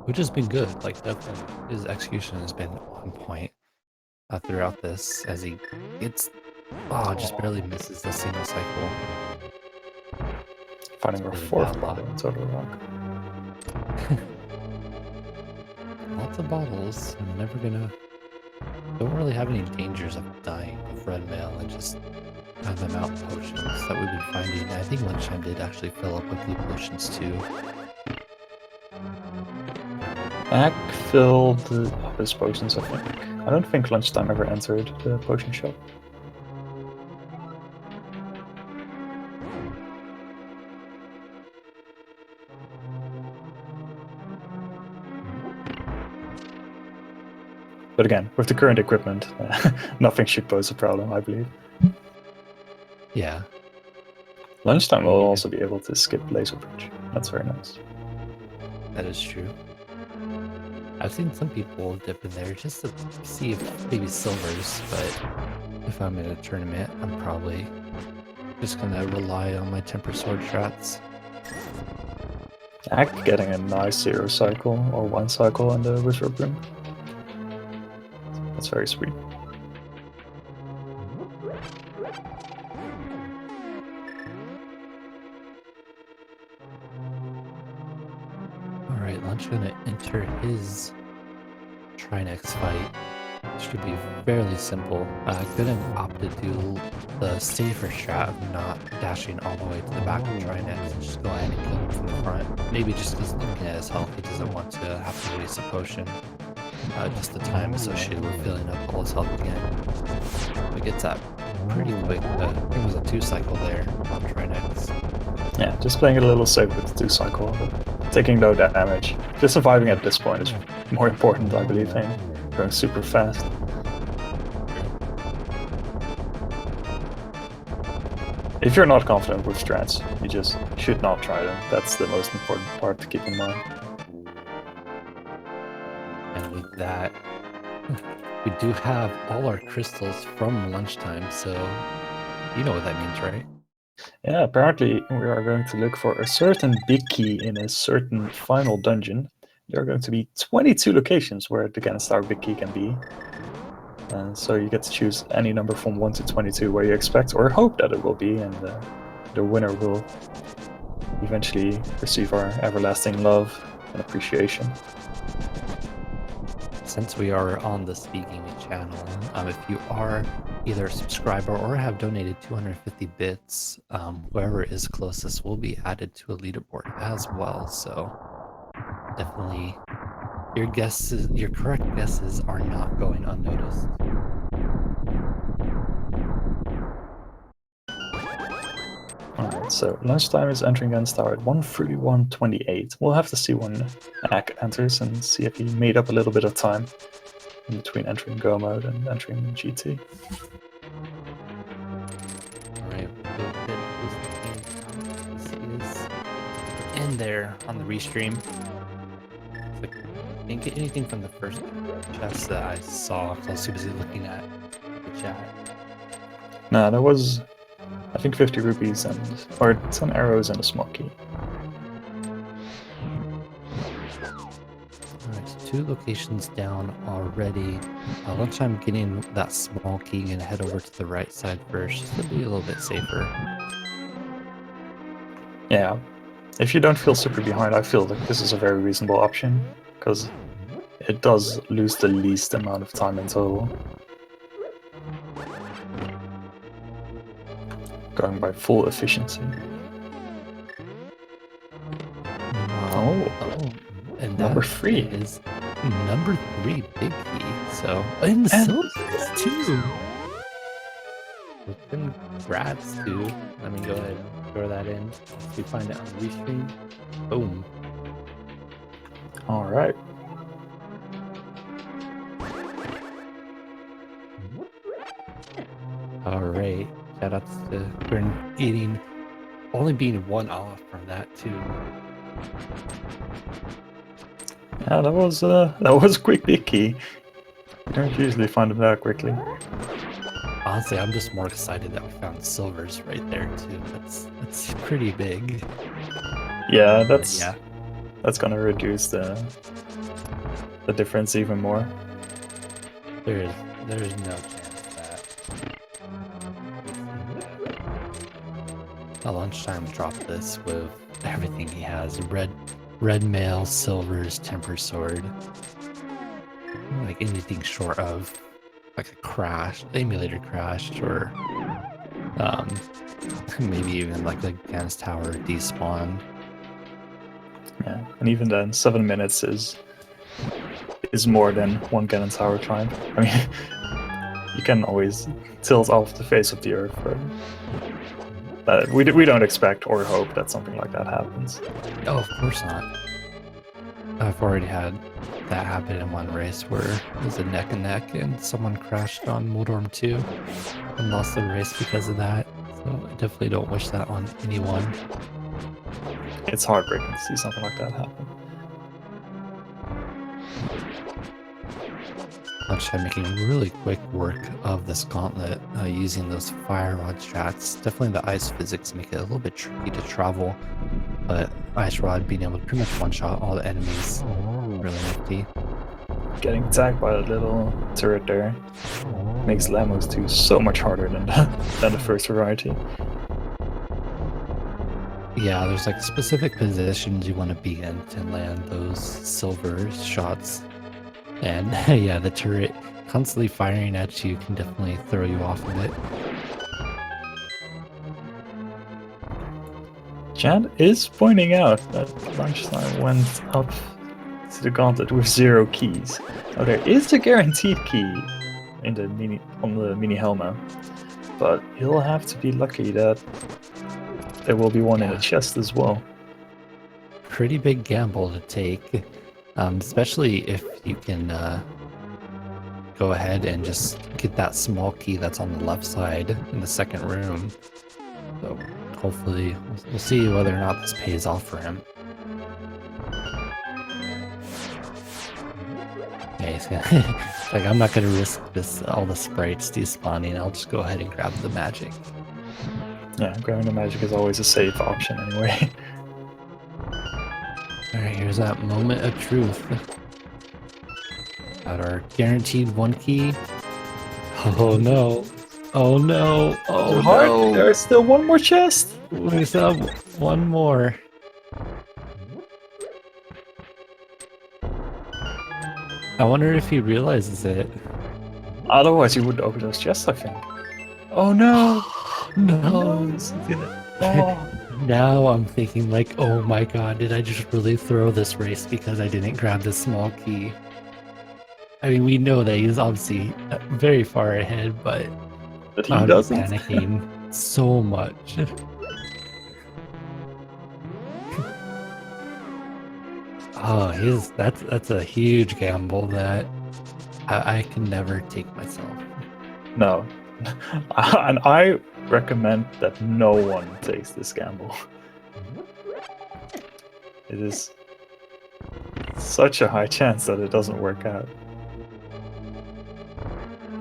Which has been good. Like definitely, his execution has been on point throughout this. As he gets, just barely misses the single cycle. Finding our really fourth bad bottle luck. in Total Rock. Lots of bottles. I'm never gonna. Don't really have any dangers of dying of red mail and just have them out potions that we've been finding. I think Lunchtime did actually fill up with blue potions too. Ack filled his potions, I think. I don't think Lunchtime ever entered the potion shop. But again, with the current equipment, nothing should pose a problem, I believe. Yeah. Lunchtime will also be able to skip Laser Bridge. That's very nice. That is true. I've seen some people dip in there just to see if maybe silvers, but if I'm in a tournament, I'm probably just gonna rely on my temper sword strats. Ack getting a nice 0 cycle or 1 cycle on the Wizard Room. That's very sweet. Alright, Lunch gonna enter his Trinex fight. Should be fairly simple. Gonna opt to do the safer strat of not dashing all the way to the back of Trinex and just go ahead and kill him from the front. Maybe just because looking at his health, he doesn't want to have to waste a potion. Just the time associated with filling up all his health again. It gets that pretty quick. I think it was a 2-cycle there on Trinex. Yeah, just playing it a little safe with the 2-cycle, but taking no damage. Just surviving at this point is more important, I believe, than going super fast. If you're not confident with strats, you just should not try them. That's the most important part to keep in mind. And with that, we do have all our crystals from lunchtime, so you know what that means, right? Yeah, apparently we are going to look for a certain big key in a certain final dungeon. There are going to be 22 locations where the Ganestar big key can be. So you get to choose any number from 1 to 22 where you expect or hope that it will be, and the winner will eventually receive our everlasting love and appreciation. Since we are on the Speaking channel, if you are either a subscriber or have donated 250 bits, whoever is closest will be added to a leaderboard as well. So definitely, your correct guesses are not going unnoticed. Alright, so lunchtime is entering Ganestar at 1:31:28. We'll have to see when Ack enters and see if he made up a little bit of time in between entering Go mode and entering GT. Alright, we'll go ahead and close the game. This is the end there on the restream. So I didn't get anything from the first chest that I saw because I was too busy looking at the chat. Nah, that was, I think, 50 rupees or 10 arrows and a small key. Alright, so 2 locations down already. Lunchtime getting that small key and head over to the right side first, just to be a little bit safer. Yeah, if you don't feel super behind, I feel like this is a very reasonable option, because it does lose the least amount of time in total. Going by full efficiency. Oh, and number that 3 is number 3 big key. So, and the silvers too. Congrats, dude. Let me go ahead and throw that in. If we find it on the restream. Boom. Alright. Alright. Shoutouts to Grin eating, only being 1 off from that too. Yeah, that was a quick big key. You don't usually find them that quickly. Honestly, I'm just more excited that we found silvers right there too. That's pretty big. Yeah, that's gonna reduce the difference even more. There's no chance that a lunchtime drop this with everything he has. Red mail, silvers, temper sword. Like anything short of like a crash, emulator crashed, or maybe even like the Gans Tower despawned. Yeah, and even then, 7 minutes is more than 1 Ganon Tower Triumph. I mean, you can always tilt off the face of the earth. But we don't expect or hope that something like that happens. Oh, of course not. I've already had that happen in one race where it was a neck and neck and someone crashed on Moldorm 2 and lost the race because of that. So I definitely don't wish that on anyone. It's heartbreaking to see something like that happen. Lunchtime making really quick work of this gauntlet using those fire rod strats. Definitely the ice physics make it a little bit tricky to travel, but ice rod being able to pretty much one-shot all the enemies, really nifty. Getting attacked by a little turret there makes Lamos 2 so much harder than the first variety. Yeah, there's like specific positions you want to be in to land those silver shots. And yeah, the turret constantly firing at you can definitely throw you off a bit. Chad is pointing out that Lunchtime went up to the gauntlet with 0 keys. Now there is a guaranteed key in the on the mini Helma, but he'll have to be lucky that there will be one in the chest as well. Pretty big gamble to take, especially if you can go ahead and just get that small key that's on the left side in the second room. So hopefully we'll see whether or not this pays off for him. Okay, he's gonna, like, I'm not gonna risk this all the sprites despawning. I'll just go ahead and grab the magic. Yeah, grabbing the magic is always a safe option anyway. Alright, here's that moment of truth. Got our guaranteed 1 key. Oh no. Oh no. Oh no. There's still one more chest. We still have one more. I wonder if he realizes it. Otherwise, you wouldn't open those chests, I think. Oh no! No. Oh. Now I'm thinking like, oh my god, did I just really throw this race because I didn't grab the small key? I mean, we know that he's obviously very far ahead, but He I'm doesn't. panicking so much. Oh, that's a huge gamble that I can never take myself. No. And I recommend that no one takes this gamble. It is such a high chance that it doesn't work out.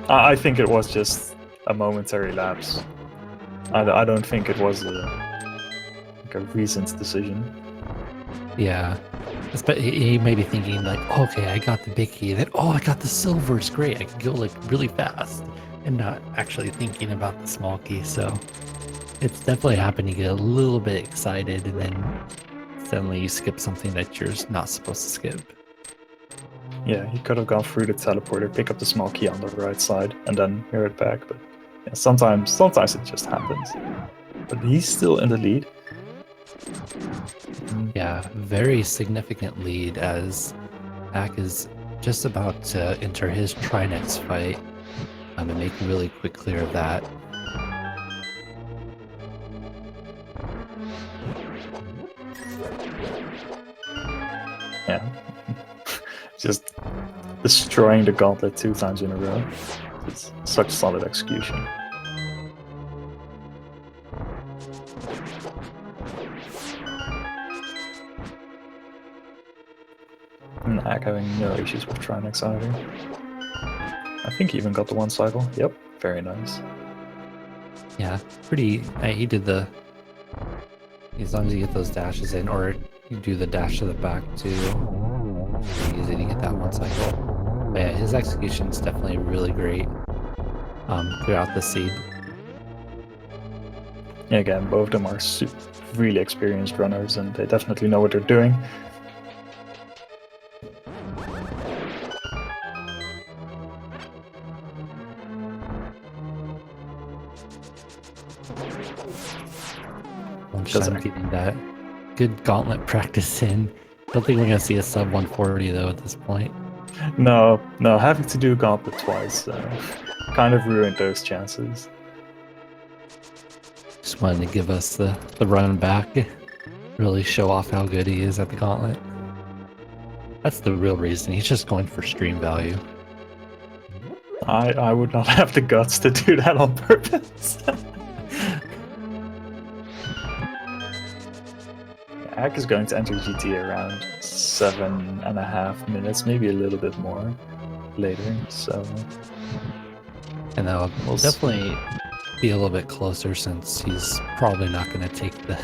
I think it was just a momentary lapse. I don't think it was a reasoned decision. Yeah. But he may be thinking like, okay, I got the big key. Then, oh, I got the silver. It's great. I can go like really fast, and not actually thinking about the small key. So it's definitely happened. You get a little bit excited, and then suddenly you skip something that you're not supposed to skip. Yeah, he could have gone through the teleporter, pick up the small key on the right side, and then mirror it back. But yeah, sometimes it just happens. But he's still in the lead. Yeah, very significant lead as Ack is just about to enter his Trinex fight and make a really quick clear of that. Yeah. Just destroying the gauntlet 2 times in a row. It's such solid execution. And Ack having no issues with Trinex either. I think he even got the 1 cycle. Yep, very nice. Yeah, pretty. He did the. As long as you get those dashes in, or you do the dash to the back too. Pretty easy to get that 1 cycle. But yeah, his execution's definitely really great. Throughout the seed. Yeah, again, both of them are really experienced runners, and they definitely know what they're doing. I'm getting that good gauntlet practice in. Don't think we're gonna see a sub 140 though at this point. No, having to do gauntlet twice kind of ruined those chances. Just wanted to give us the run back, really show off how good he is at the gauntlet. That's the real reason. He's just going for stream value. I would not have the guts to do that on purpose. Ack is going to enter GT around 7.5 minutes, maybe a little bit more later. So, and that'll definitely be a little bit closer since he's probably not going to take the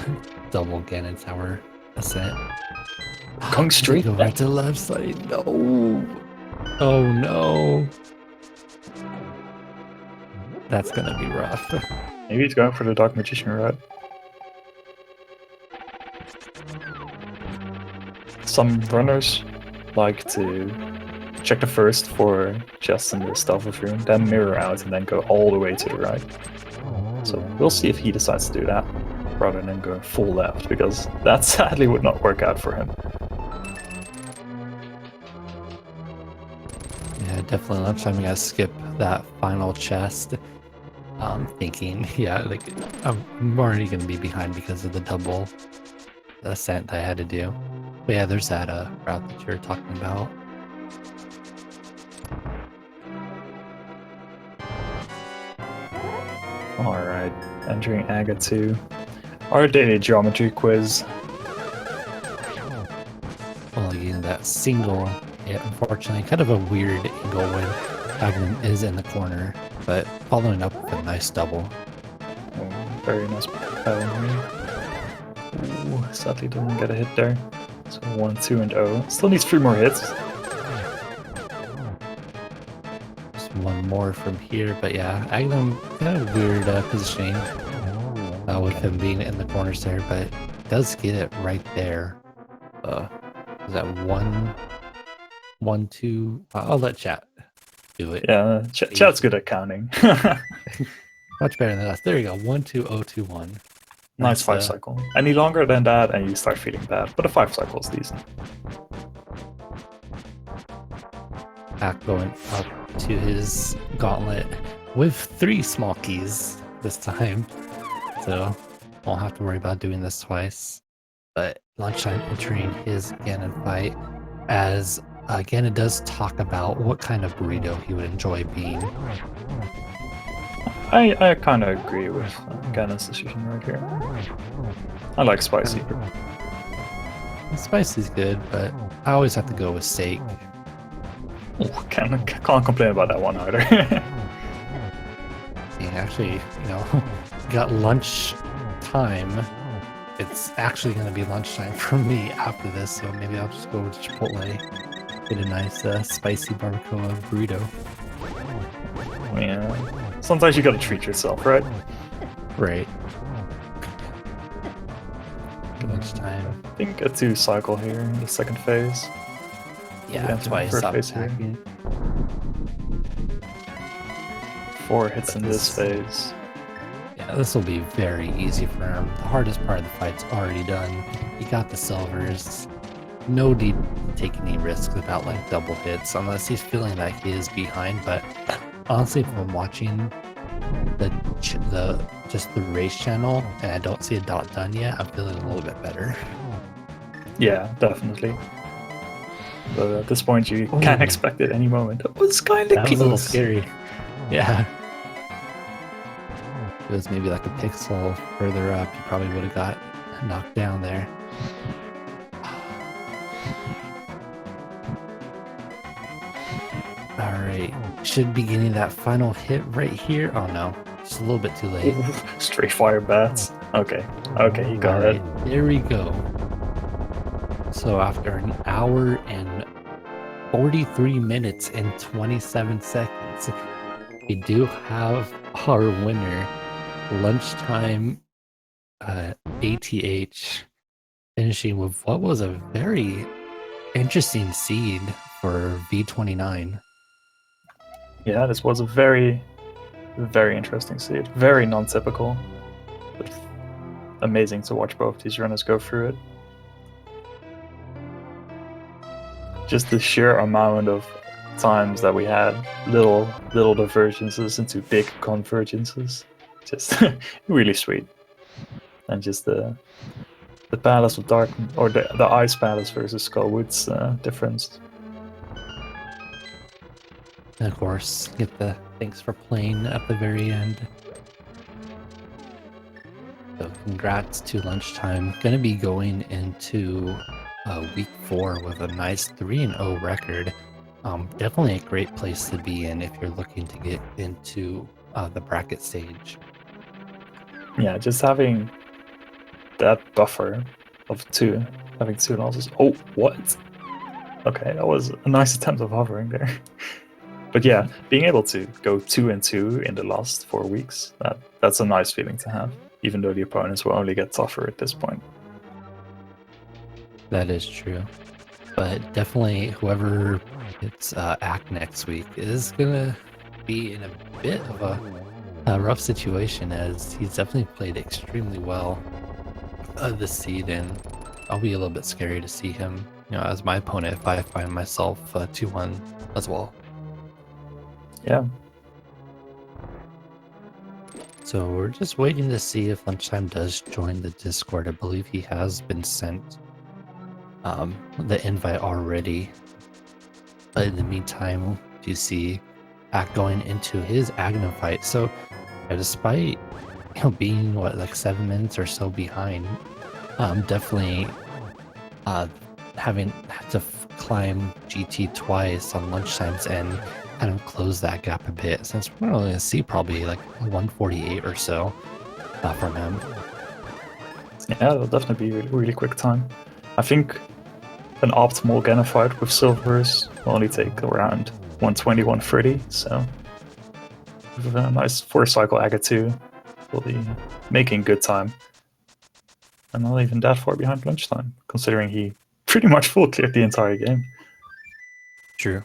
double Ganon Tower ascent. Going straight go right to the left side. No. Oh no. That's gonna be rough. Maybe he's going for the Dark Magician route. Some runners like to check the first 4 chests in the stealth room, then mirror out, and then go all the way to the right. So we'll see if he decides to do that, rather than go full left, because that sadly would not work out for him. Yeah, definitely lunchtime. We gotta skip that final chest. Thinking, yeah, like I'm already gonna be behind because of the double ascent that I had to do. But yeah, there's that route that you were talking about. Alright, entering AGA 2. Our daily geometry quiz. Only getting that single hit, unfortunately. Kind of a weird angle when Magnum is in the corner, but following up with a nice double. Oh, very nice pattern. Ooh, sadly didn't get a hit there. So 1, 2, and 0. Still needs 3 more hits. Just one more from here, but yeah, Magnum kind of weird positioning with him being in the corners there, but does get it right there. Is that 1, 1, 2? I'll let chat do it. Yeah, chat's good at counting. Much better than us. There you go. 1, 2, 0, 2, 1. Nice 5 cycle. Any longer than that, and you start feeling bad. But a 5 cycle is decent. Back going up to his gauntlet with 3 small keys this time. So won't have to worry about doing this twice. But lunchtime entering his Ganon fight, as Ganon does talk about what kind of burrito he would enjoy being. I kind of agree with Ganon's decision right here. I like spicy. Spicy's good, but I always have to go with steak. Oh, can't complain about that one either. Actually, you know, got lunch time. It's actually going to be lunchtime for me after this, so maybe I'll just go to Chipotle, get a nice spicy barbacoa burrito. Yeah. Sometimes you gotta treat yourself, right? Right. Lunchtime. I think a 2 cycle here in the second phase. Yeah, Enter twice first stop phase here. attacking. 4 hits in this phase. Yeah, this will be very easy for him. The hardest part of the fight's already done. He got the silvers. No need to take any risks about like double hits unless he's feeling that he is behind. But honestly, if I'm watching just the race channel and I don't see a dot done yet, I'm feeling a little bit better. Yeah, definitely. But at this point, you can't expect it any moment. It was kind of That was a little scary. Yeah. If it was maybe like a pixel further up, you probably would have got knocked down there. Alright, should be getting that final hit right here. Oh no, just a little bit too late. Straight fire bats. Okay, you got it. There we go. So after an hour and 43 minutes and 27 seconds, we do have our winner. Lunchtime ATH finishing with what was a very interesting seed for V29. Yeah, this was a very, very interesting seed. Very non-typical. But amazing to watch both these runners go through it. Just the sheer amount of times that we had little divergences into big convergences. Just really sweet. And just the Palace of Dark, or the Ice Palace versus Skullwood's difference. And of course, get the thanks for playing at the very end. So congrats to Lunchtime. Gonna be going into week 4 with a nice 3-0 record. Definitely a great place to be in if you're looking to get into the bracket stage. Yeah, just having that buffer of 2, having 2 losses. Oh, what? Okay, that was a nice attempt of hovering there. But yeah, being able to go 2-2 in the last 4 weeks, that's a nice feeling to have, even though the opponents will only get tougher at this point. That is true. But definitely whoever gets Act next week is gonna be in a bit of a rough situation, as he's definitely played extremely well this seed, and I'll be a little bit scary to see him, as my opponent if I find myself 2-1 as well. Yeah. So we're just waiting to see if Lunchtime does join the Discord. I believe he has been sent the invite already. But in the meantime, you see Act going into his Aghanim fight. So despite being like 7 minutes or so behind, definitely having had to climb GT twice on Lunchtime's end kind of close that gap a bit, since we're only going to see probably like 148 or so from him. Yeah, it'll definitely be a really quick time. I think an optimal Ganon fight with silvers will only take around 120, 130, so with a nice 4-cycle Aga 2, we'll be making good time. And not even that far behind Lunchtime, considering he pretty much full cleared the entire game. True.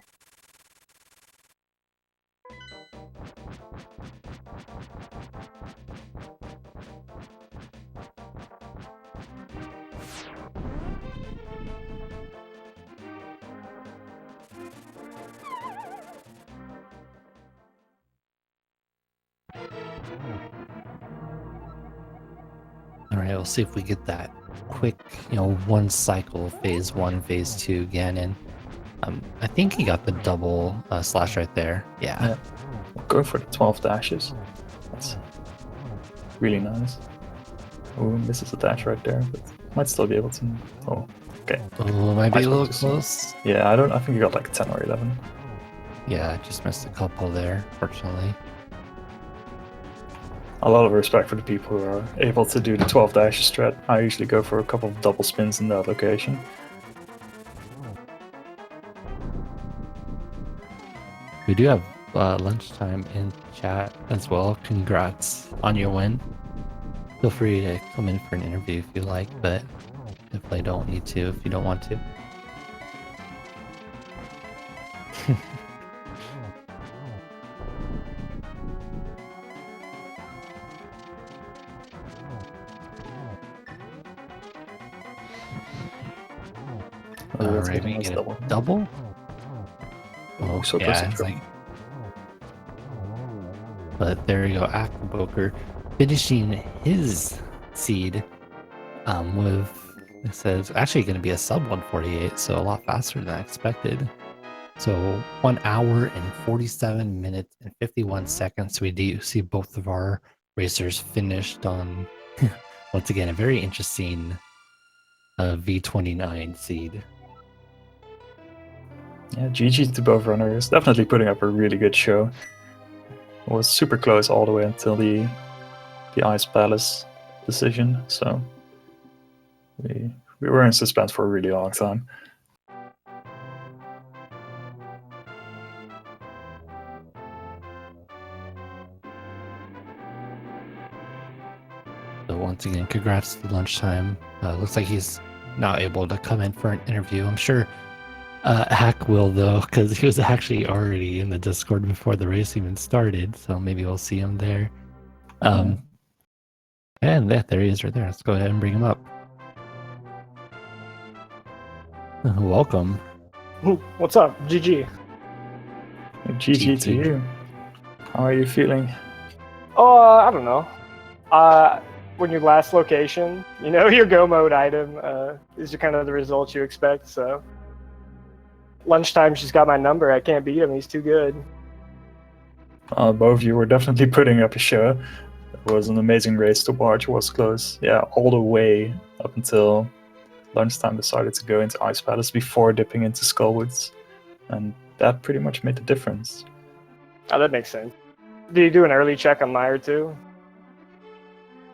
Alright, we'll see if we get that quick, 1 cycle, phase 1, phase 2 Ganon. I think he got the double slash right there. Yeah. We'll go for the 12 dashes. That's really nice. Oh, misses a dash right there, but might still be able to. Oh, okay. Oh, might be a little close. Yeah, I think he got like 10 or 11. Yeah, just missed a couple there, fortunately. A lot of respect for the people who are able to do the 12 dash strat. I usually go for a couple of double spins in that location. We do have Lunchtime in chat as well. Congrats on your win. Feel free to come in for an interview if you like, but definitely don't need to if you don't want to. Alright, we get a double? Oh, so yeah, it's like... But there you go, Acktheboker finishing his seed with, it says, actually going to be a sub 148, so a lot faster than I expected. So 1 hour and 47 minutes and 51 seconds. We do see both of our racers finished on, once again, a very interesting V29 seed. Yeah, GG to both runners. Definitely putting up a really good show. It was super close all the way until the Ice Palace decision, so we were in suspense for a really long time. So once again, congrats to Lunchtime. Looks like he's not able to come in for an interview. I'm sure Hack will, though, because he was actually already in the Discord before the race even started, so maybe we'll see him there. And there he is right there. Let's go ahead and bring him up. Welcome. What's up? GG. GG to you. How are you feeling? I don't know. When your last location, your go mode item is kind of the results you expect, so... Lunchtime, she's got my number. I can't beat him. He's too good. Both of you were definitely putting up a show. It was an amazing race to watch. It was close. Yeah, all the way up until Lunchtime decided to go into Ice Palace before dipping into Skullwoods. And that pretty much made the difference. Oh, that makes sense. Did you do an early check on Meyer too?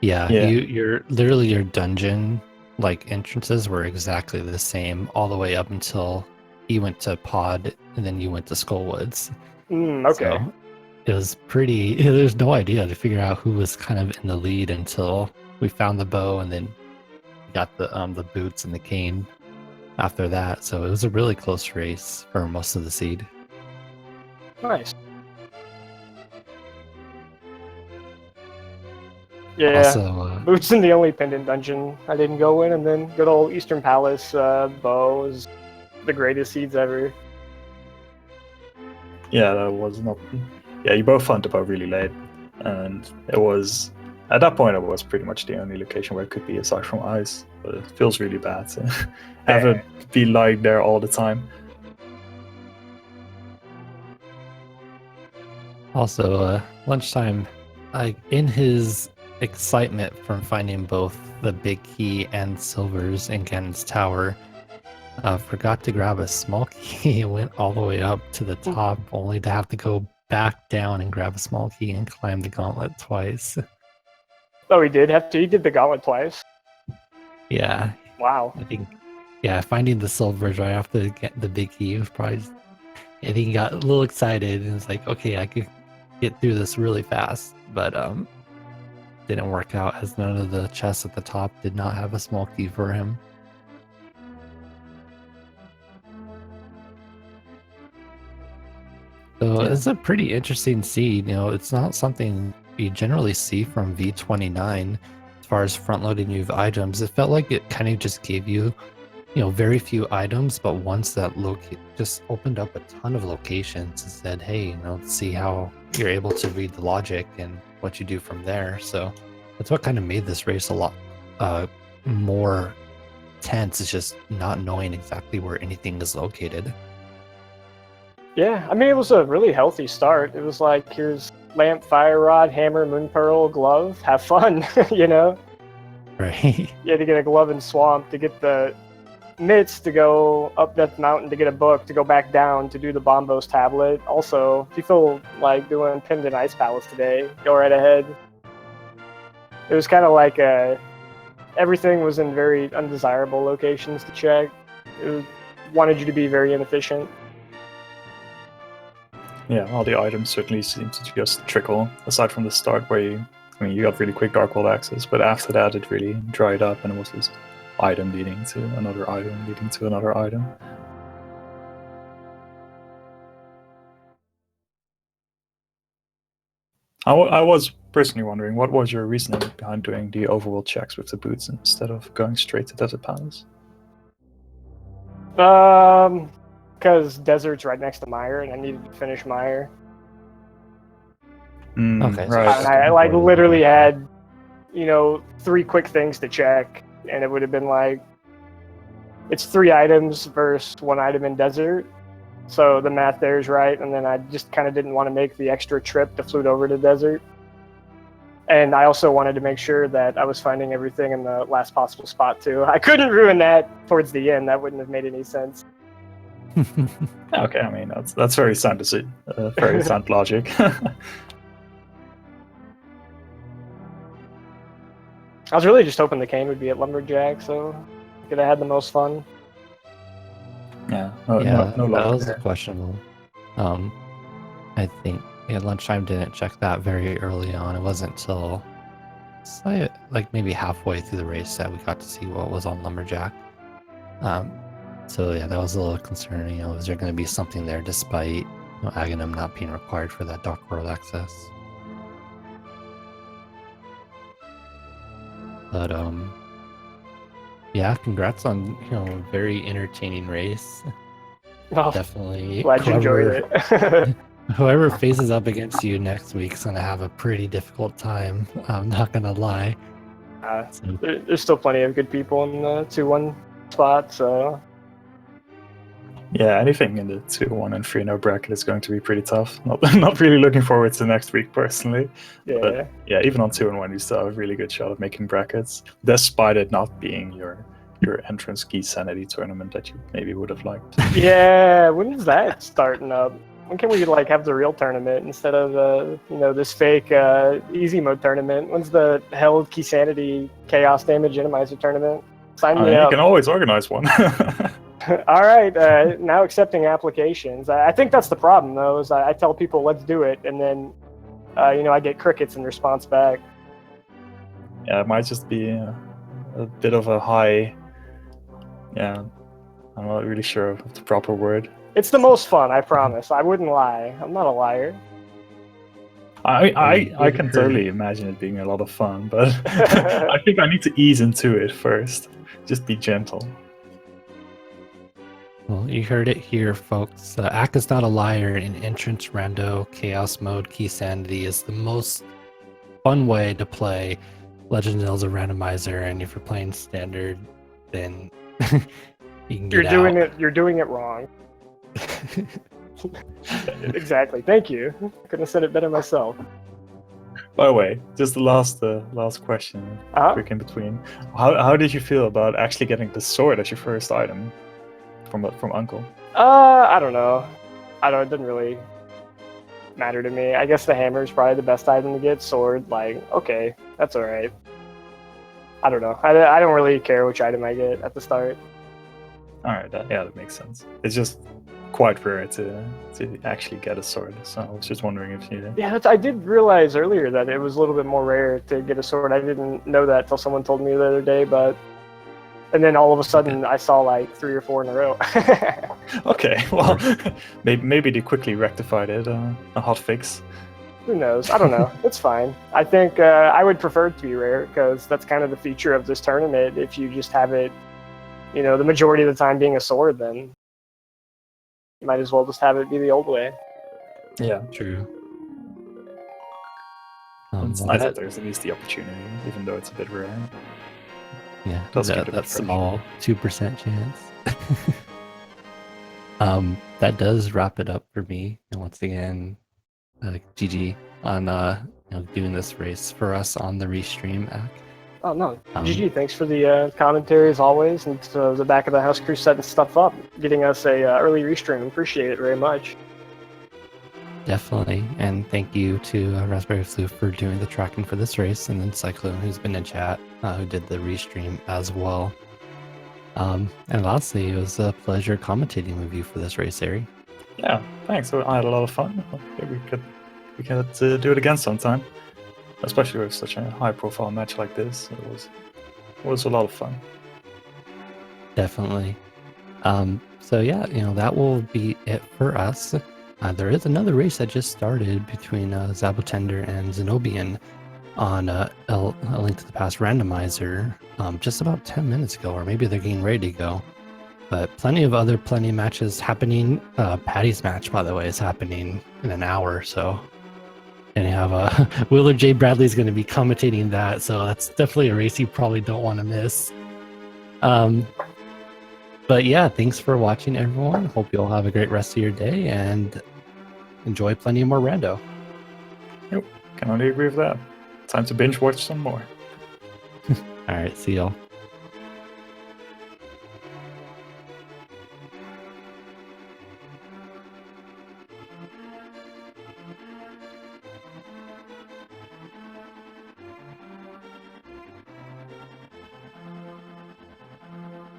Yeah. You're literally your dungeon entrances were exactly the same all the way up until he went to Pod, and then you went to Skullwoods. Okay. So it was pretty... There's no idea to figure out who was kind of in the lead until we found the bow, and then got the boots and the cane. after that. So it was a really close race for most of the seed. Nice. Yeah, Also, Boots in the only pendant dungeon I didn't go in, and then good old Eastern Palace bow is the greatest seeds ever. Yeah, that was not. Yeah, you both found the bow really late, and it was at that point it was pretty much the only location where it could be aside from ice. But it feels really bad to have it be lying there all the time. Also, lunchtime, in his excitement from finding both the big key and silvers in Ganon's tower, forgot to grab a small key and went all the way up to the top, only to have to go back down and grab a small key and climb the gauntlet twice. Oh, he did have to. He did the gauntlet twice. Yeah, Wow. I think, yeah, finding the silvers right after the big key was probably. I think he got a little excited and was like, okay, I could get through this really fast, but didn't work out as none of the chests at the top did not have a small key for him. So Yeah. it's a pretty interesting seed. It's not something you generally see from V29 as far as front loading new items. It felt like it kind of just gave you, very few items, but ones that just opened up a ton of locations and said, hey, see how you're able to read the logic and what you do from there. So that's what kind of made this race a lot more tense, is just not knowing exactly where anything is located. Yeah, I mean, it was a really healthy start. It was like, here's lamp, fire rod, hammer, moon pearl, glove. Have fun, you know? Right. You had to get a glove in swamp to get the mitts, to go up Death Mountain to get a book, to go back down to do the Bombos tablet. Also, if you feel like doing Pendant Ice Palace today, go right ahead. It was kind of like everything was in very undesirable locations to check. Wanted you to be very inefficient. Yeah, all the items certainly seem to just trickle, aside from the start where you got really quick Dark World access, but after that it really dried up and it was just item leading to another item leading to another item. I was personally wondering, what was your reasoning behind doing the overworld checks with the boots instead of going straight to Desert Palace? Because Desert's right next to Mire, and I needed to finish Mire. Okay, right. I like literally had, 3 quick things to check, and it would have been like, it's 3 items versus 1 item in Desert. So the math there is right, and then I just kind of didn't want to make the extra trip to flute over to Desert. And I also wanted to make sure that I was finding everything in the last possible spot, too. I couldn't ruin that towards the end. That wouldn't have made any sense. Okay, I mean, that's very sound very sound logic. I was really just hoping the cane would be at Lumberjack, so I could have had the most fun. Yeah, no that was questionable. I think lunchtime didn't check that very early on. It wasn't till like maybe halfway through the race that we got to see what was on Lumberjack. So yeah, that was a little concerning. Is there going to be something there despite Aghanim not being required for that Dark World access? But yeah, congrats on a very entertaining race. Oh, Definitely glad you enjoyed it. Whoever faces up against you next week is going to have a pretty difficult time. I'm not going to lie. There's still plenty of good people in the 2-1 spot, so... Yeah, anything in the 2-1 and 3-0 bracket is going to be pretty tough. Not really looking forward to next week, personally. Yeah. But yeah, even on 2-1, you still have a really good shot of making brackets, despite it not being your entrance key sanity tournament that you maybe would have liked. Yeah, when's that starting up? When can we have the real tournament instead of this fake easy mode tournament? When's the held key sanity chaos damage Randomizer tournament? Sign me up. You can always organize one. All right, now accepting applications. I think that's the problem, though, is I tell people let's do it, and then I get crickets in response back. Yeah, it might just be a bit of a high I'm not really sure of the proper word. It's the most fun, I promise. I wouldn't lie. I'm not a liar. I can totally imagine it being a lot of fun, but I think I need to ease into it first. Just be gentle. Well, you heard it here, folks. Ack is not a liar in entrance rando chaos mode. Key sanity is the most fun way to play Legend of Zelda Randomizer, and if you're playing standard, then you can get You're doing it wrong. Exactly. Thank you. Couldn't have said it better myself. By the way, just the last question, quick in between. How did you feel about actually getting the sword as your first item from Uncle? I don't know. It didn't really matter to me. I guess the hammer is probably the best item to get. Sword, like, okay, that's all right. I don't know. I don't really care which item I get at the start. All right, that makes sense. It's just quite rare to actually get a sword, so I was just wondering if you... Yeah, I did realize earlier that it was a little bit more rare to get a sword. I didn't know that till someone told me the other day, and then all of a sudden I saw like 3 or 4 in a row. Okay, well, maybe they quickly rectified it, a hot fix. Who knows? I don't know. It's fine. I think I would prefer it to be rare, because that's kind of the feature of this tournament. If you just have it, the majority of the time being a sword, then you might as well just have it be the old way. Yeah, true. It's nice that there's at least the opportunity, even though it's a bit rare. Yeah, that's small 2% chance. That does wrap it up for me. And once again, GG on doing this race for us on the restream app. Oh no, GG! Thanks for the commentary as always, and to the back of the house crew setting stuff up, getting us a early restream. Appreciate it very much. Definitely, and thank you to Raspberry Flu for doing the tracking for this race, and then Cyclone, who's been in chat, who did the restream as well. And lastly, it was a pleasure commentating with you for this race, Ari. Yeah, thanks. I had a lot of fun. Maybe we could do it again sometime, especially with such a high-profile match like this. It was a lot of fun. Definitely. So yeah, that will be it for us. There is another race that just started between Zabotender and Zenobian on A Link to the Past Randomizer just about 10 minutes ago, or maybe they're getting ready to go. But plenty of matches happening. Patty's match, by the way, is happening in an hour or so. And you have Wheeler J. Bradley's going to be commentating that, so that's definitely a race you probably don't want to miss. But yeah, thanks for watching, everyone. Hope you all have a great rest of your day and enjoy plenty more rando. Yep, can only agree with that. Time to binge watch some more. All right, see y'all.